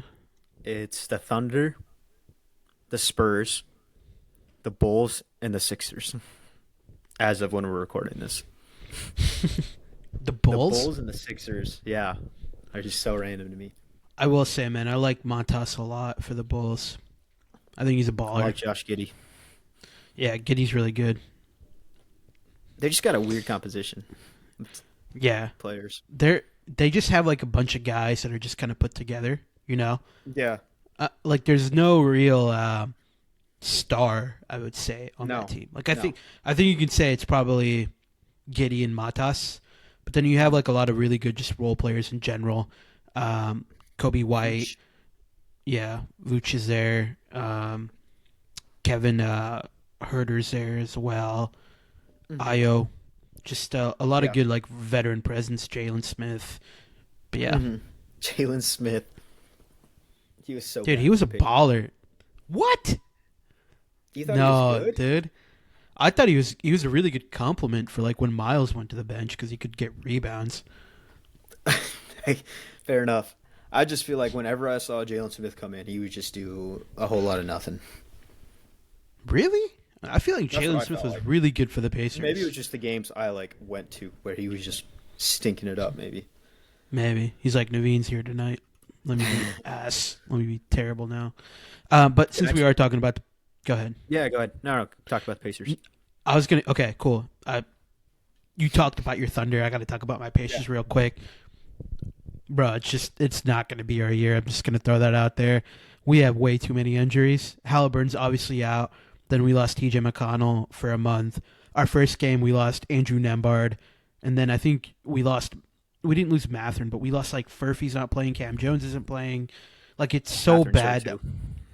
it's the Thunder, the Spurs, the Bulls, and the Sixers. As of when we're recording this, The the Bulls? Bulls and the Sixers, yeah, are just so random to me. I will say, man, I like Montas a lot for the Bulls. I think he's a I baller. like Josh Giddey. Yeah, Giddy's really good. They just got a weird composition. Yeah. Players. They just have like a bunch of guys that are just kind of put together, you know? Yeah. Like there's no real star, I would say, on that No. team. Like No. I think you can say it's probably Giddy and Matas, but then you have like a lot of really good just role players in general. Kobe White, Vooch. yeah, Vooch is there. Kevin Herter's there as well. Mhm. Io, just a lot of Yeah. good like veteran presence. Jalen Smith, but yeah, hmm Jalen Smith. He was so dude, bad he for was a the Pacers. baller. What? You thought he was No, good? dude. I thought he was a really good compliment for like when Miles went to the bench because he could get rebounds. Hey, fair enough. I just feel like whenever I saw Jalen Smith come in, he would just do a whole lot of nothing. Really? I feel like That's what Jalen I Smith felt was like. really good for the Maybe it Pacers. was just the games I like went to where he was just stinking it up. Maybe. Maybe he's like Naveen's here tonight. Let me be ass. Let me be terrible now. But Can since I we are talking about, go ahead. Yeah, go ahead. No, talk about the Pacers. I was gonna. Okay, cool. You talked about your Thunder. I got to talk about my Yeah. Pacers real quick, bro. It's not gonna be our year. I'm just gonna throw that out there. We have way too many injuries. Halliburton's obviously out. Then we lost T.J. McConnell for a month. Our first game we lost Andrew Nembhard, and then I think we lost. We didn't lose Matherin, but we lost like Furphy's not playing. Cam Jones isn't playing. Like it's so Matherin's hurt bad. too.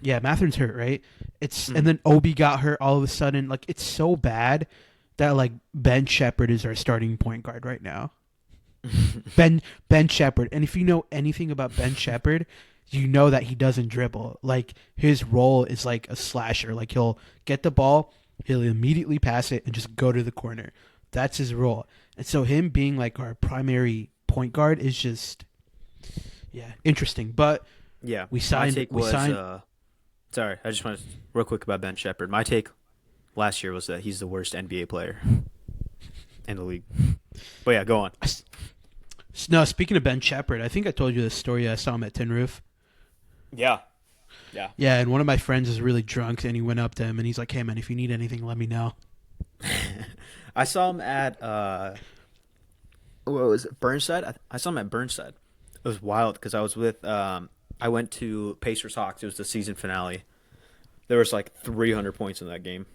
Yeah, Matherin's hurt, right? It's and Mhm. then Obi got hurt all of a sudden. Like it's so bad that like Ben Shepherd is our starting point guard right now. Ben Ben Shepherd. And if you know anything about Ben Shepherd, you know that he doesn't dribble. Like his role is like a slasher. Like he'll get the ball, he'll immediately pass it and just go to the corner. That's his role. And so him being like our primary point guard is just yeah, interesting. But Yeah, we my signed take we was. signed Sorry, I just want to real quick about Ben Shepherd. My take last year was that he's the worst NBA player in the league. But yeah, go on. no, speaking of Ben Shepherd, I think I told you this story. I saw him at Tin Roof. Yeah, yeah. Yeah, and one of my friends is really drunk, and he went up to him, and he's like, "Hey, man, if you need anything, let me know." I saw him at what was it? Burnside. I saw him at Burnside. It was wild because I was with I went to Pacers Hawks. It was the season finale. There was like 300 points in that game.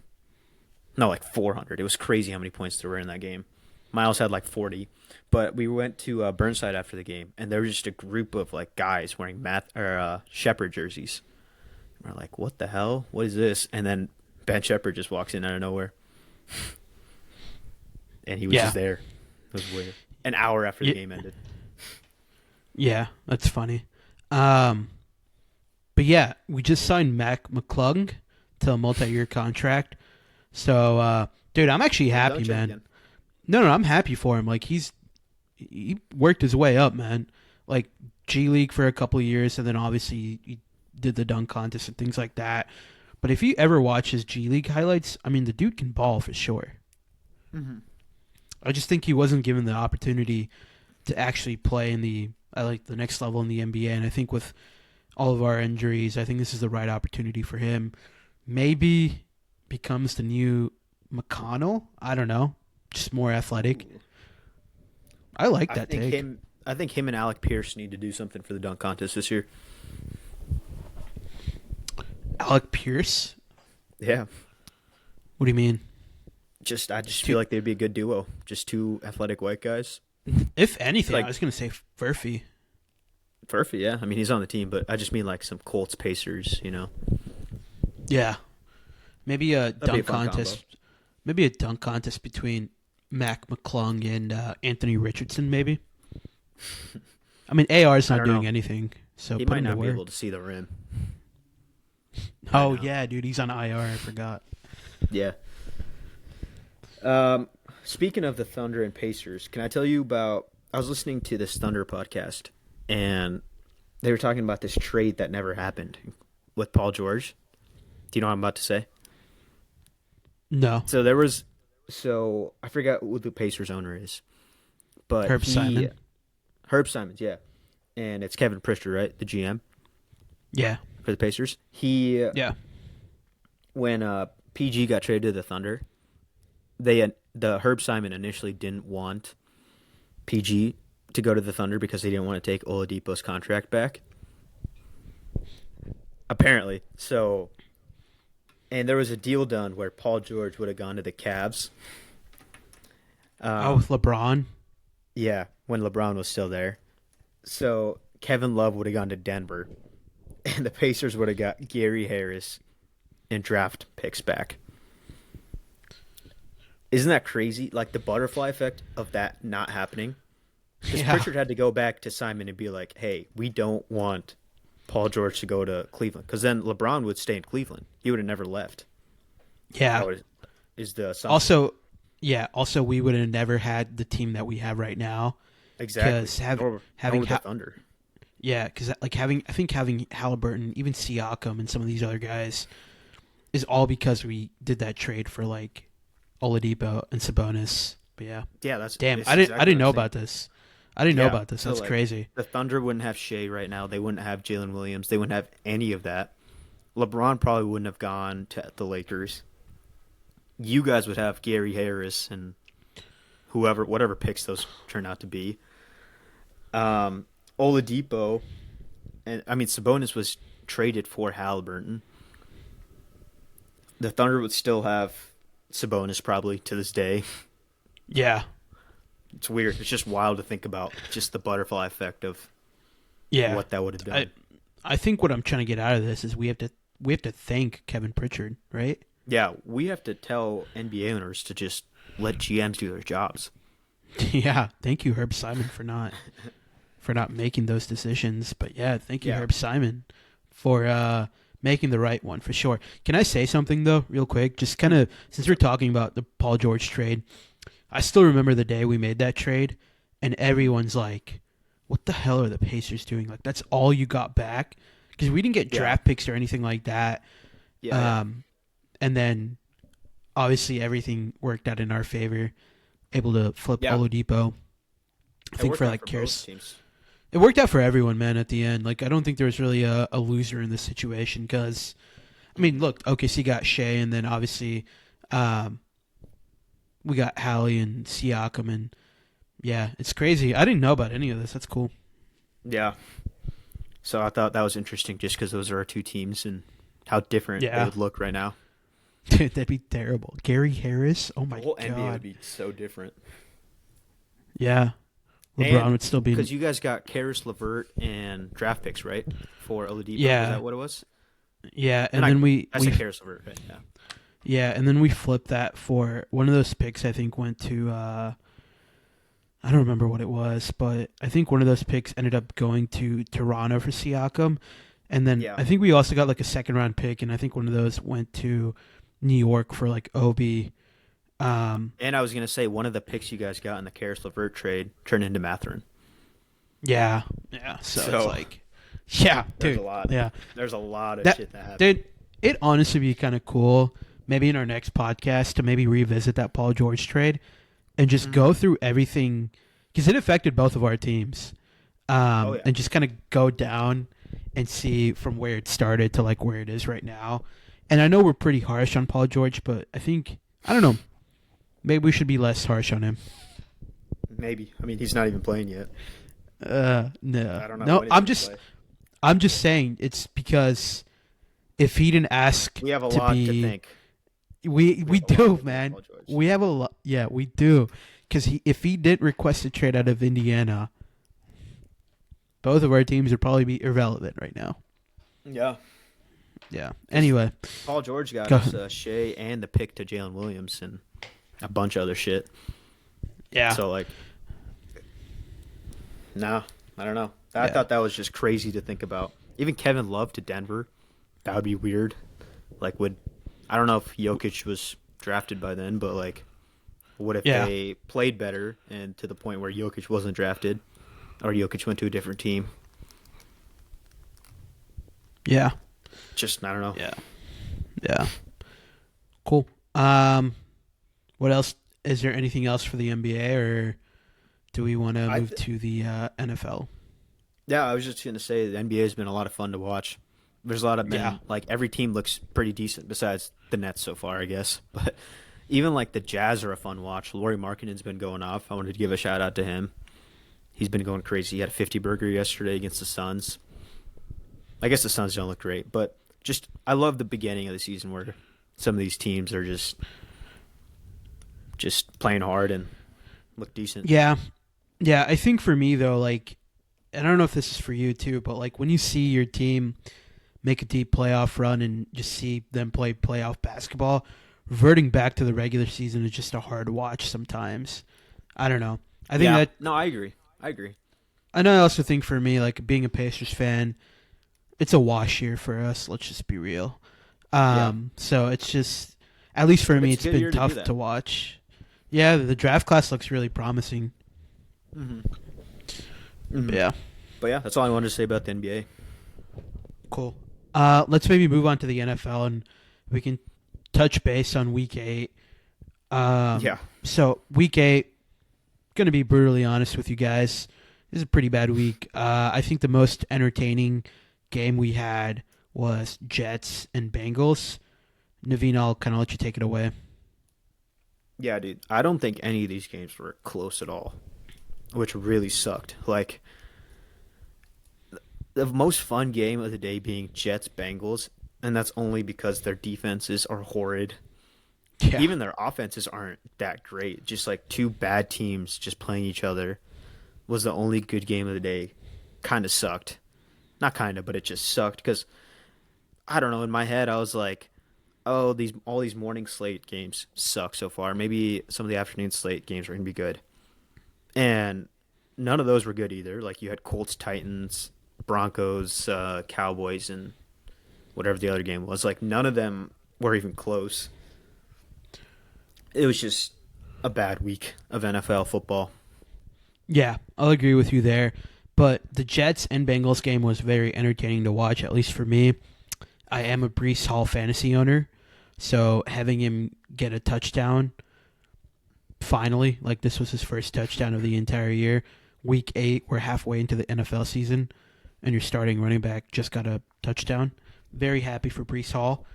No, like 400. It was crazy how many points there were in that game. Miles had like 40. But we went to Burnside after the game, and there was just a group of like guys wearing Shepherd jerseys. And we're like, "What the hell? What is this?" And then Ben Shepherd just walks in out of nowhere, and he was Yeah, just there. It was weird. An hour after the yeah, game ended. yeah, that's funny. Um, but yeah, we just signed Mac McClung to a multi-year contract. So, dude, I'm actually happy, Belichick man. again. No, I'm happy for him. Like he worked his way up, man. Like G League for a couple of years, and then obviously he did the dunk contest and things like that. But if you ever watch his G League highlights, I mean, the dude can ball for sure. Mhm. I just think he wasn't given the opportunity to actually play in the like the next level in the NBA. And I think with all of our injuries, I think this is the right opportunity for him. Maybe becomes the new McConnell. I don't know, just more athletic. I like I that think take. him. I think him and Alec Pierce need to do something for the dunk contest this year. Alec Pierce. Yeah, What do you mean? I just Two, feel like they'd be a good duo. Just two athletic white guys. if anything, Like I was gonna say Furphy. Furphy, yeah. I mean, he's on the team, but I just mean like some Colts Pacers. Yeah, maybe a That'd be a dunk fun combo. contest. Maybe a dunk contest between Mac McClung and Anthony Richardson. Maybe. I mean, AR's I not don't know. doing anything, so He put might him to not be work. able to see the rim. right Oh now. yeah, dude, he's on IR. I forgot. Yeah. Um, Speaking of the Thunder and Pacers, can I tell you about? I was listening to this Thunder podcast, and they were talking about this trade that never happened with Paul George. Do you know what I'm about to say? No, So there was, so I forgot who the Pacers owner is, but Herb he, Simon. Herb Simons, yeah, and it's Kevin Pritchard, right, the GM Yeah, for the Pacers. He yeah, when PG got traded to the Thunder, the Herb Simon initially didn't want PG to go to the Thunder because they didn't want to take Oladipo's contract back. Apparently, so and there was a deal done where Paul George would have gone to the Cavs. Oh, with LeBron. Yeah, when LeBron was still there. So Kevin Love would have gone to Denver, and the Pacers would have got Gary Harris and draft picks back. Isn't that crazy? Like the butterfly effect of that not happening. Because Yeah, Pritchard had to go back to Simon and be like, "Hey, we don't want Paul George to go to Cleveland," because then LeBron would stay in Cleveland. He would have never left. yeah. That is the assumption. Also, yeah. Also, we would have never had the team that we have right now Exactly. because Nor having would the Thunder. yeah, because like I think having Halliburton, even Siakam, and some of these other guys is all because we did that trade for like Oladipo and Sabonis. But yeah, Yeah, damn, it's I exactly didn't what know I'm saying. about this. I didn't know Yeah. about this. So That's like crazy. the Thunder wouldn't have Shea right now. They wouldn't have Jalen Williams. They wouldn't have any of that. LeBron probably wouldn't have gone to the Lakers. You guys would have Gary Harris and whatever picks those turn out to be. Oladipo, and I mean Sabonis was traded for Halliburton. The Thunder would still have Sabonis probably to this day. Yeah, It's weird. It's just wild to think about just the butterfly effect of yeah. what that would have I done. I think what I'm trying to get out of this is we have to thank Kevin Pritchard, right? Yeah, we have to tell NBA owners to just let GMs do their jobs. Yeah, thank you, Herb Simon, for not making those decisions. But yeah, thank you, Yeah. Herb Simon, for making the right one for sure. Can I say something though, real quick? Just kind of since we're talking about the Paul George trade, I still remember the day we made that trade, and everyone's like, "What the hell are the Pacers doing? Like that's all you got back?" Because we didn't get Yeah. draft picks or anything like that. Yeah. And then obviously everything worked out in our favor. Able to flip Yeah. Oladipo. I It think worked for out like for both Karis. teams. It worked out for everyone, man. At the end, like I don't think there was really a loser in this situation because, I mean, look, OKC got Shea, and then obviously, um, we got Hallie and Siakam, and yeah, it's crazy. I didn't know about any of this. That's cool. Yeah. So I thought that was interesting just because those are our two teams and how different they Yeah, would look right now. dude, that'd be terrible. Gary Harris. Oh The my whole NBA would god. be so different. Yeah, LeBron And would still be. because you guys got Karis LeVert and draft picks, right? For Oladipo. Is Yeah, that what it was? yeah, And and then I we said Karis LeVert, right? Yeah. yeah, and then we flipped that for one of those picks. I think went to I don't remember what it was, but I think one of those picks ended up going to Toronto for Siakam, and then Yeah. I think we also got like a second round pick, and I think one of those went to New York for like Obi. And I was going to say, one of the picks you guys got in the Karis LeVert trade turned into Matherin. Yeah, yeah. So it's So like, yeah, there's dude, a lot. yeah. There's a lot of That shit that happened. dude, it honestly be kind of cool. Maybe in our next podcast to maybe revisit that Paul George trade and just Mhm. go through everything because it affected both of our teams. Oh, yeah. And just kind of go down and see from where it started to like where it is right now. And I know we're pretty harsh on Paul George, but I think I don't know. Maybe we should be less harsh on him. Maybe. I mean, he's not even playing yet. No, I don't know no. when he's I'm gonna just play. I'm just saying it's because if he didn't ask We have a to lot be, to think. we have a lot do, to think man. about Paul George. We have a lot. Yeah, we do. Because if he didn't request a trade out of Indiana, both of our teams would probably be irrelevant right now. Yeah. Yeah. Anyway, Paul George got Go us ahead. Shea and the pick to Jalen Williams and a bunch of other shit. yeah, So, like, no, I don't know. I Yeah. thought that was just crazy to think about. Even Kevin Love to Denver. that would be weird. Like, I don't know if Jokic was drafted by then, but like, what if Yeah. they played better and to the point where Jokic wasn't drafted, or Jokic went to a different team? Yeah. Just I don't know. Yeah. Yeah. Cool. What else? Is there anything else for the NBA, or do we want to I move th- to the NFL? yeah, I was just gonna say the NBA has been a lot of fun to watch. There's a lot of Yeah. been like every team looks pretty decent besides the Nets so far, I guess. But even like the Jazz are a fun watch. Lauri Markkanen's been going off. I wanted to give a shout out to him. He's been going crazy. He had a 50 burger yesterday against the Suns. I guess the Suns don't look great, but just I love the beginning of the season where some of these teams are just playing hard and look decent. Yeah. Yeah. I think for me though, like, I don't know if this is for you too, but like when you see your team make a deep playoff run and just see them play playoff basketball, reverting back to the regular season is just a hard watch sometimes. I don't know. I think Yeah, that, no, I agree. I agree. and I also think for me, like being a Pacers fan, it's a wash year for us. Let's just be real. Yeah, So it's just, at least for but me, it's a it's good been year to do tough that. to watch. Yeah, the draft class looks really promising. hmm But hmm yeah, But yeah, that's all I wanted to say about the NBA. cool. Let's maybe move on to the NFL and we can touch base on week 8. Yeah, So week 8, gonna be brutally honest with you guys. This is a pretty bad week. I think the most entertaining game we had was Jets and Bengals. Naveen, I'll kind of let you take it away. yeah, dude. I don't think any of these games were close at all, which really sucked. Like the most fun game of the day being Jets Bengals, and that's only because their defenses are horrid. Yeah, Even their offenses aren't that great. Just like two bad teams just playing each other was the only good game of the day. Kind of sucked. Not kind of, but it just sucked because I don't know. In my head, I was like, "Oh, these all these morning slate games suck so far. Maybe some of the afternoon slate games are gonna be good." And none of those were good either. Like you had Colts, Titans, Broncos, Cowboys, and whatever the other game was. Like none of them were even close. It was just a bad week of NFL football. yeah, I'll agree with you there. But the Jets and Bengals game was very entertaining to watch, at least for me. I am a Brees Hall fantasy owner, so having him get a touchdown finally, like this was his first touchdown of the entire year. Week 8, we're halfway into the NFL season, and your starting running back just got a touchdown. Very happy for Brees Hall.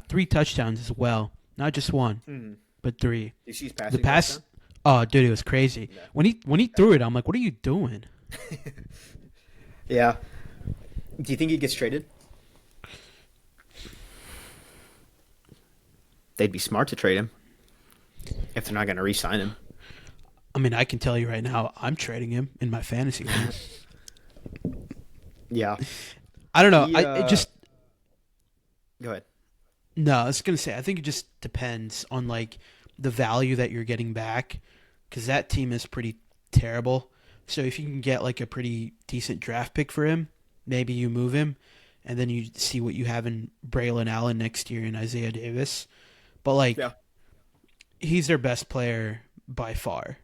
3 touchdowns as well, not just one, Mm. but 3. Did you see his The passing pass, touchdown? oh dude, it was crazy. Yeah. When he threw it, I'm like, what are you doing? Yeah. Do you think he gets traded? They'd be smart to trade him if they're not going to re-sign him. I mean, I can tell you right now, I'm trading him in my fantasy league. Yeah. I don't know. He, I it just Go ahead. no. I was gonna say I think it just depends on like the value that you're getting back, because that team is pretty terrible. So if you can get like a pretty decent draft pick for him, maybe you move him, and then you see what you have in Braylon Allen next year and Isaiah Davis. But like Yeah. he's their best player by far.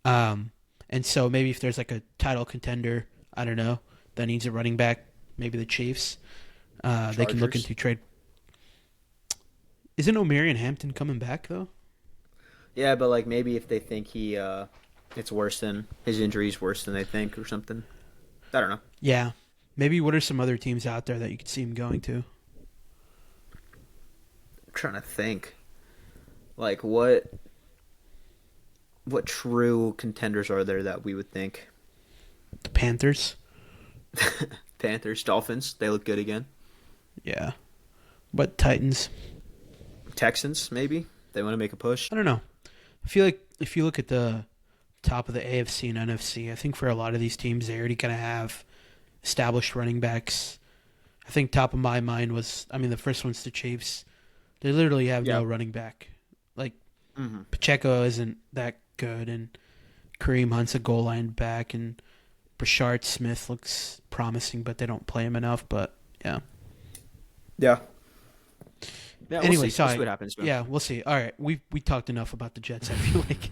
And so maybe if there's like a title contender, I don't know, that needs a running back, maybe the Chiefs, they can look Chargers. into trade. Isn't O'Marion Hampton coming back though? Yeah, but like maybe if they think it's worse than his injury's worse than they think or something. I don't know. Yeah. Maybe what are some other teams out there that you could see him going to? I'm trying to think. Like what true contenders are there that we would think? The Panthers? Panthers, Dolphins, they look good again. Yeah. But Titans? Texans, maybe they want to make a push. I don't know. I feel like if you look at the top of the AFC and NFC, I think for a lot of these teams, they already kind of have established running backs. I think top of my mind was, I mean, the first one's the Chiefs. They literally have Yeah. no running back. Like, Mm-hmm. Pacheco isn't that good, and Kareem Hunt's a goal line back, and Brashard Smith looks promising, but they don't play him enough. But, yeah. Yeah. Yeah, we'll Anyway, see. We'll see sorry. what happens, man. Yeah, we'll see. All right, we talked enough about the Jets. I feel like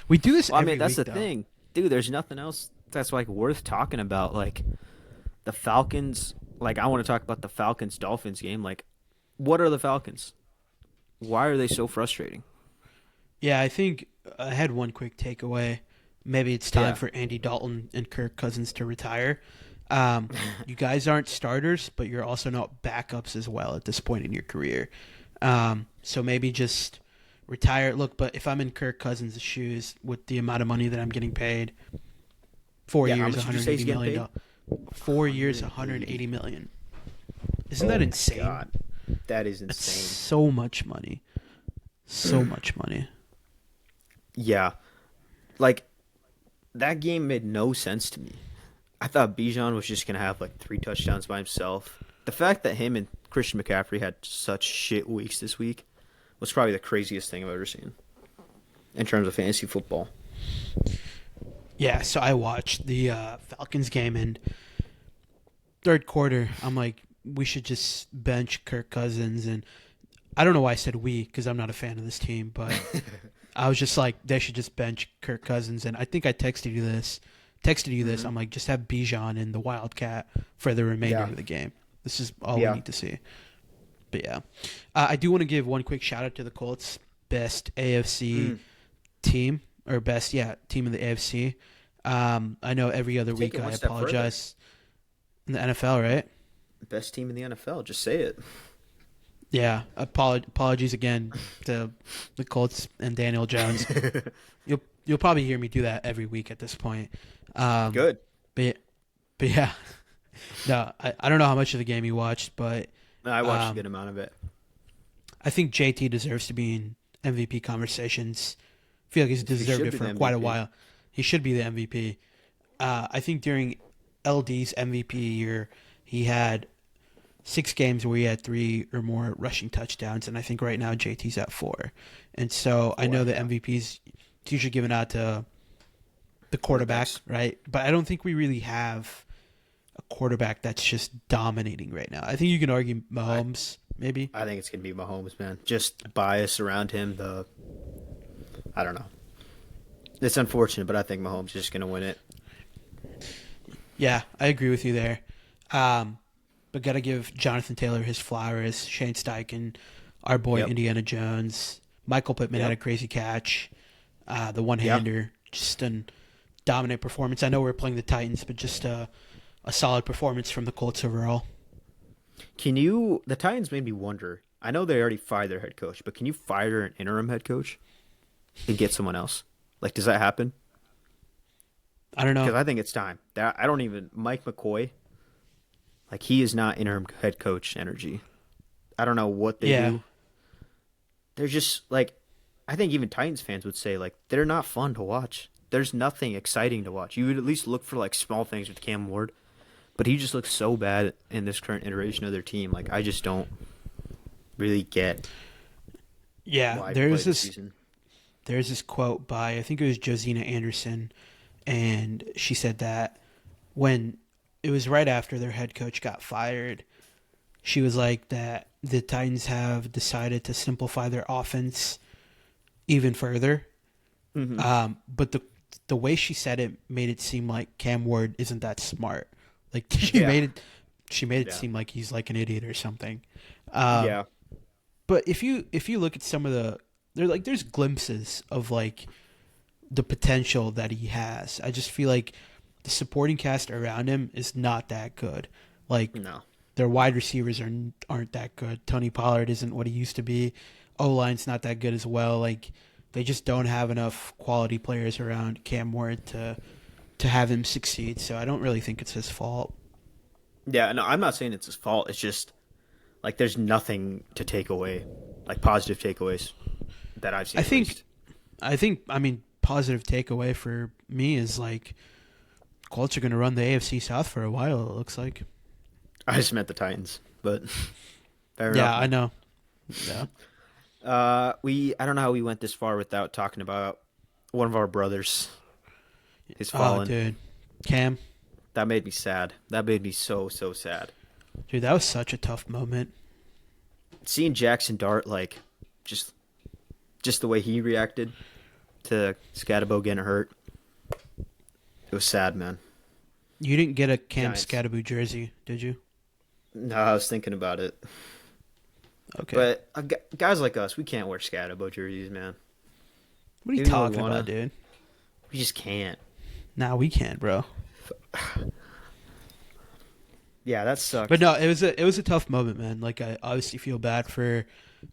we do this Well, I mean, every that's week, the though. thing, dude. There's nothing else that's like worth talking about. Like the Falcons. Like I want to talk about the Falcons Dolphins game. Like, what are the Falcons? Why are they so frustrating? Yeah, I think I had one quick takeaway. Maybe it's time Yeah. for Andy Dalton and Kirk Cousins to retire. You guys aren't starters, but you're also not backups as well at this point in your career. So maybe just retire. Look, but if I'm in Kirk Cousins' shoes with the amount of money that I'm getting paid, four Yeah. How years, much did you say he's 180 getting million paid? dollars. 4 years, 180 180. million. Isn't Oh that my insane? god, that is That's insane. so much money. So much money. Yeah. Like that game made no sense to me. I thought Bijan was just gonna have like 3 touchdowns by himself. The fact that him and Christian McCaffrey had such shit weeks this week was probably the craziest thing I've ever seen in terms of fantasy football. Yeah, so I watched the Falcons game, and third quarter, I'm like, we should just bench Kirk Cousins. And I don't know why I said we, because I'm not a fan of this team, but I was just like, they should just bench Kirk Cousins. And I think I texted you this. Mm-hmm. I'm like, just have Bijan and the Wildcat for the remainder Yeah. of the game. This is all we Yeah. need to see. But yeah, I do want to give one quick shout out to the Colts, best AFC Mm. team or best team in the AFC. I know every other Take week it I one step further. apologize in the NFL, right? Best team in the NFL. Just say it. Yeah, apologies again to the Colts and Daniel Jones. You'll probably hear me do that every week at this point. Um, Good. but but yeah, no, I don't know how much of the game you watched, but I watched a um, good amount of it. I think JT deserves to be in MVP conversations. I feel like he's He deserved should it be the for quite a MVP. while. He should be the MVP. I think during LD's MVP year, he had 6 games where he had 3 or more rushing touchdowns, and I think right now JT's at 4. And so I know Four. the Yeah. MVP's usually given out to the quarterback, Quarterbacks. right? But I don't think we really have a quarterback that's just dominating right now. I think you can argue I Mahomes, maybe. I think it's gonna be Mahomes, man. Just bias around him. I don't know. It's unfortunate, but I think Mahomes is just gonna win it. Yeah, I agree with you there. But gotta give Jonathan Taylor his flowers. Shane Steichen, our boy Yep. Indiana Jones, Michael Pittman had a Yep. crazy catch. The Yeah. one-hander, just an dominant performance. I know we're playing the Titans, but just a solid performance from the Colts overall. Can you? The Titans made me wonder. I know they already fired their head coach, but can you fire an interim head coach and get someone else? Like, does that happen? I don't know. Because I think it's time. That I don't even Mike McCoy. Like, he is not interim head coach energy. I don't know what they Yeah, do. They're just like, I think even Titans fans would say like they're not fun to watch. There's nothing exciting to watch. You would at least look for like small things with Cam Ward, but he just looks so bad in this current iteration of their team. Like I just don't really get yeah. why he played this season. There's this quote by I think it was Josina Anderson, and she said that when it was right after their head coach got fired, she was like that the Titans have decided to simplify their offense even further. Hmm. But the way she said it made it seem like Cam Ward isn't that smart. Like Yeah, she made it yeah, seem like he's like an idiot or something. Um, yeah, but if you look at some of there's glimpses of like the potential that he has. I just feel like the supporting cast around him is not that good. Like no, their wide receivers aren't that good. Tony Pollard isn't what he used to be. O line's not that good as well. Like they just don't have enough quality players around Cam Ward to have him succeed. So I don't really think it's his fault. yeah. No, I'm not saying it's his fault. It's just like there's nothing to take away, like positive takeaways that I've seen I at think least. I mean positive takeaway for me is like Colts are going to run the AFC South for a while. It looks like. I just meant the Titans, but fair Yeah, enough, I man. know. Yeah. I don't know how we went this far without talking about one of our brothers has Oh, fallen. dude, Cam, That made me sad. That made me so sad. dude, that was such a tough moment. seeing Jackson Dart just just the way he reacted to Scatabo getting hurt, it was sad, man. You didn't get a Cam Giants. Scattaboo jersey, did you? No, I was thinking about it, Okay. but guys like us, we can't wear Scatabo jerseys, man. What are you Even though we talking about, wanna, dude? we just can't. Nah, we can't, bro. Yeah, that But sucked. no, it was a tough moment, man. Like I obviously feel bad for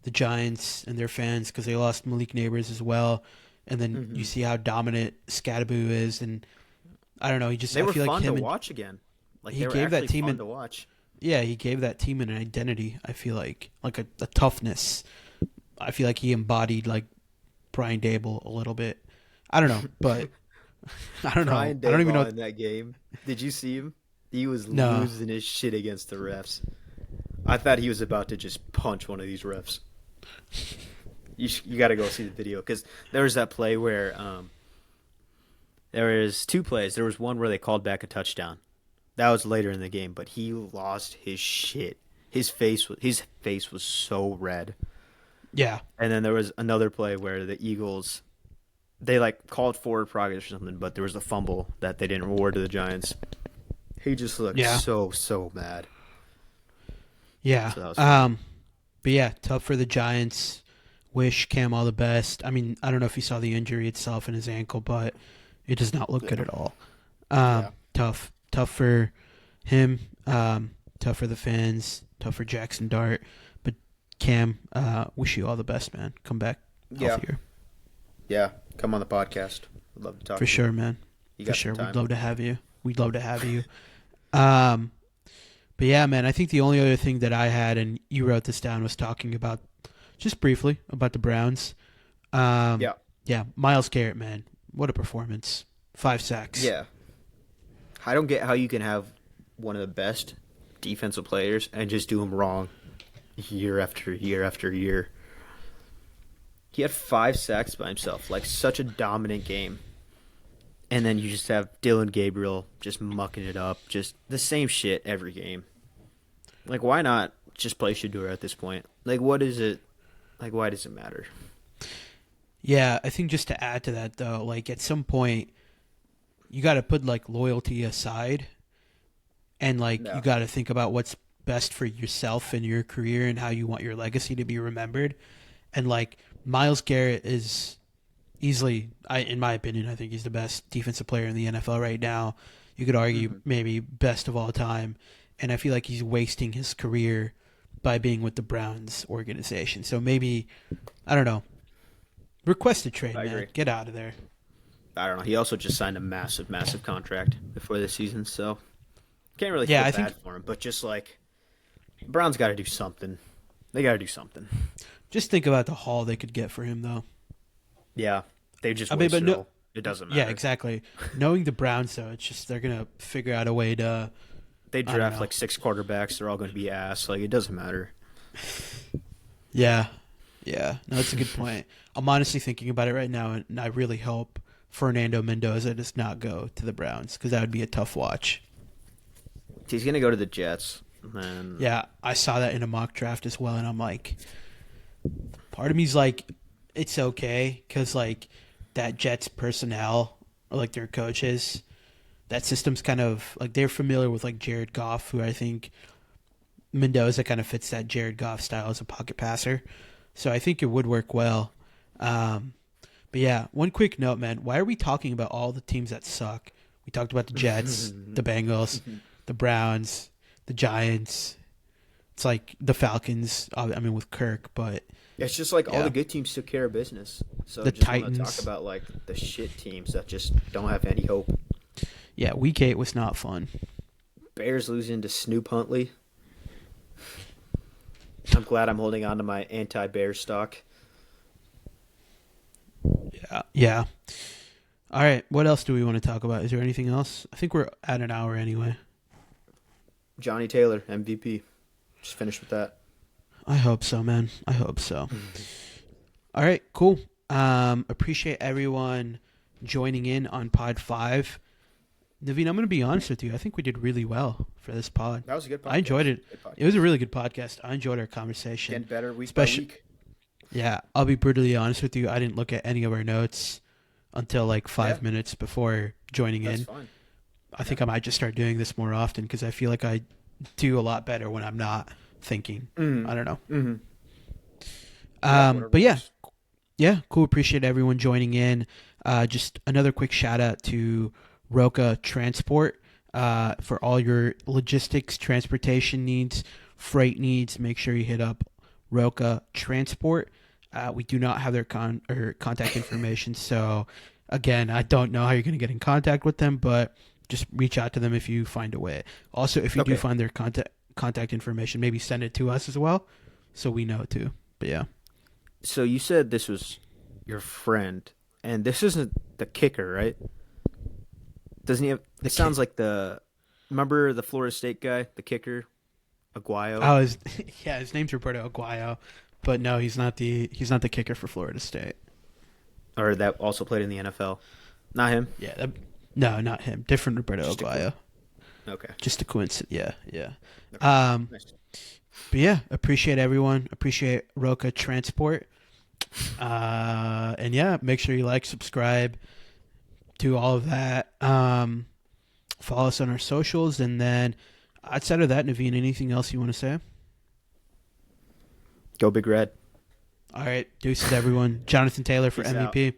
the Giants and their fans because they lost Malik Neighbors as well, and then you Hmm. see how dominant Scattaboo is, and I don't know. They I were feel like fun to him and watch again. Like he they were gave that actually team fun an to watch. yeah he gave that team an identity. I feel like a toughness. I feel like he embodied like Brian Dable a little bit. I don't know, but I don't know. Brian I don't even know. Dayball in that game. Did you see him? He was No, losing his shit against the refs. I thought he was about to just punch one of these refs. You got to go see the video because there was that play where there was two plays. There was one where they called back a touchdown. That was later in the game, but he lost his shit. His face was so red. yeah, And then there was another play where the Eagles they called forward progress or something, but there was a fumble that they didn't reward to the Giants. He just looked yeah, so mad. yeah. So that was funny. But yeah, tough for the Giants. Wish Cam all the best. I mean, I don't know if you saw the injury itself in his ankle, but it does not look good Yeah. at all. Yeah. Tough for him. Tough for the fans. Tough for Jackson Dart. But Cam, wish you all the best, man. Come back Yeah. healthier Yeah. Come on the podcast. I'd love to talk for to you. sure, man. You For got some sure, we'd time. love to have you. We'd love to have you. Um, but yeah, man, I think the only other thing that I had, and you wrote this down, was talking about just briefly about the Browns. Um, Yeah. yeah, Miles Garrett, man, what a performance! 5 sacks. Yeah. I don't get how you can have one of the best defensive players and just do him wrong year after year after year. He had 5 sacks by himself, like such a dominant game. And then you just have Dylan Gabriel just mucking it up, just the same shit every game. Like, why not just play Shadura at this point? Like, what is it? Like, why does it matter? Yeah, I think just to add to that though, like at some point you got to put like loyalty aside, and like you No. got to think about what's best for yourself and your career and how you want your legacy to be remembered. And like Miles Garrett is easily, in my opinion, I think he's the best defensive player in the NFL right now. You could argue Hmm. maybe best of all time, and I feel like he's wasting his career by being with the Browns organization. So maybe I don't know. Request a trade, I man. agree. Get out of there. I don't know. He also just signed a massive contract before the season, so can't really Yeah, feel I bad think for him. But just like Browns got to do something. They got to do something. just think about the haul they could get for him, though. Yeah, they just I mean, but wasted it no, all. It doesn't yeah, matter. exactly. Knowing the Browns, though, it's just they're gonna figure out a way to. They I don't draft know. like 6 quarterbacks. They're all going to be ass. Like it doesn't matter. Yeah, yeah. No, that's a good point. I'm honestly thinking about it right now, and I really hope Fernando Mendoza does not go to the Browns because that would be a tough watch. He's going to go to the Jets. And Yeah, I saw that in a mock draft as well, and I'm like, part of me's like, it's okay because like that Jets personnel or like their coaches, that system's kind of like they're familiar with like Jared Goff, who I think Mendoza kind of fits that Jared Goff style as a pocket passer. So I think it would work well. Um, but yeah, one quick note, man. Why are we talking about all the teams that suck? We talked about the Jets, the Bengals, the Browns, the Giants. It's like the Falcons. I mean, with Kirk, but it's just like all yeah, the good teams took care of business. So I the just want to talk Titans. about like the shit teams that just don't have any hope. Yeah, Week 8 was not fun. Bears losing to Snoop Huntley. I'm glad I'm holding on to my anti-Bear stock. Yeah, yeah. All right, what else do we want to talk about? Is there anything else? I think we're at an hour anyway. Johnny Taylor, MVP. Just finished with that. I hope so, man. I hope so. All right, cool. Appreciate everyone joining in on Pod 5. Naveen, I'm going to be honest with you. I think we did really well for this pod. That was a good I podcast. enjoyed it. Good It was podcast. a really good podcast. I enjoyed our conversation. Getting better week by Especially, week. yeah, I'll be brutally honest with you. I didn't look at any of our notes until like Yeah, 5 minutes before joining that's in. fine. I Yeah. think I might just start doing this more often because I feel like I do a lot better when I'm not thinking. Mm-hmm. I don't know. Mm-hmm. Yeah, whatever But yeah, works. yeah, cool. Appreciate everyone joining in. Just another quick shout out to Roca Transport for all your logistics, transportation needs, freight needs. Make sure you hit up Roca Transport. We do not have their contact information, so again, I don't know how you're going to get in contact with them, but just reach out to them if you find a way. Also, if you do Okay. find their contact information, maybe send it to us as well, so we know too. But yeah. So you said this was your friend, and this isn't the kicker, right? Doesn't he have? The It sounds kick. like the. Remember the Florida State guy, the kicker, Aguayo, Oh, yeah, his name's Roberto Aguayo, but no, he's not the kicker for Florida State. or that also played in the NFL. Not him. Yeah, no, not him. Different Roberto Just a Aguayo. Okay. Just a coincidence. Yeah, yeah. Okay. Um, Nice. but yeah, appreciate everyone. Appreciate Roca Transport. And yeah, make sure you like, subscribe, do all of that. Follow us on our socials, and then outside of that, Naveen, anything else you want to say? Go Big Red. All right, deuces, everyone. Jonathan Taylor for Peace out. MVP.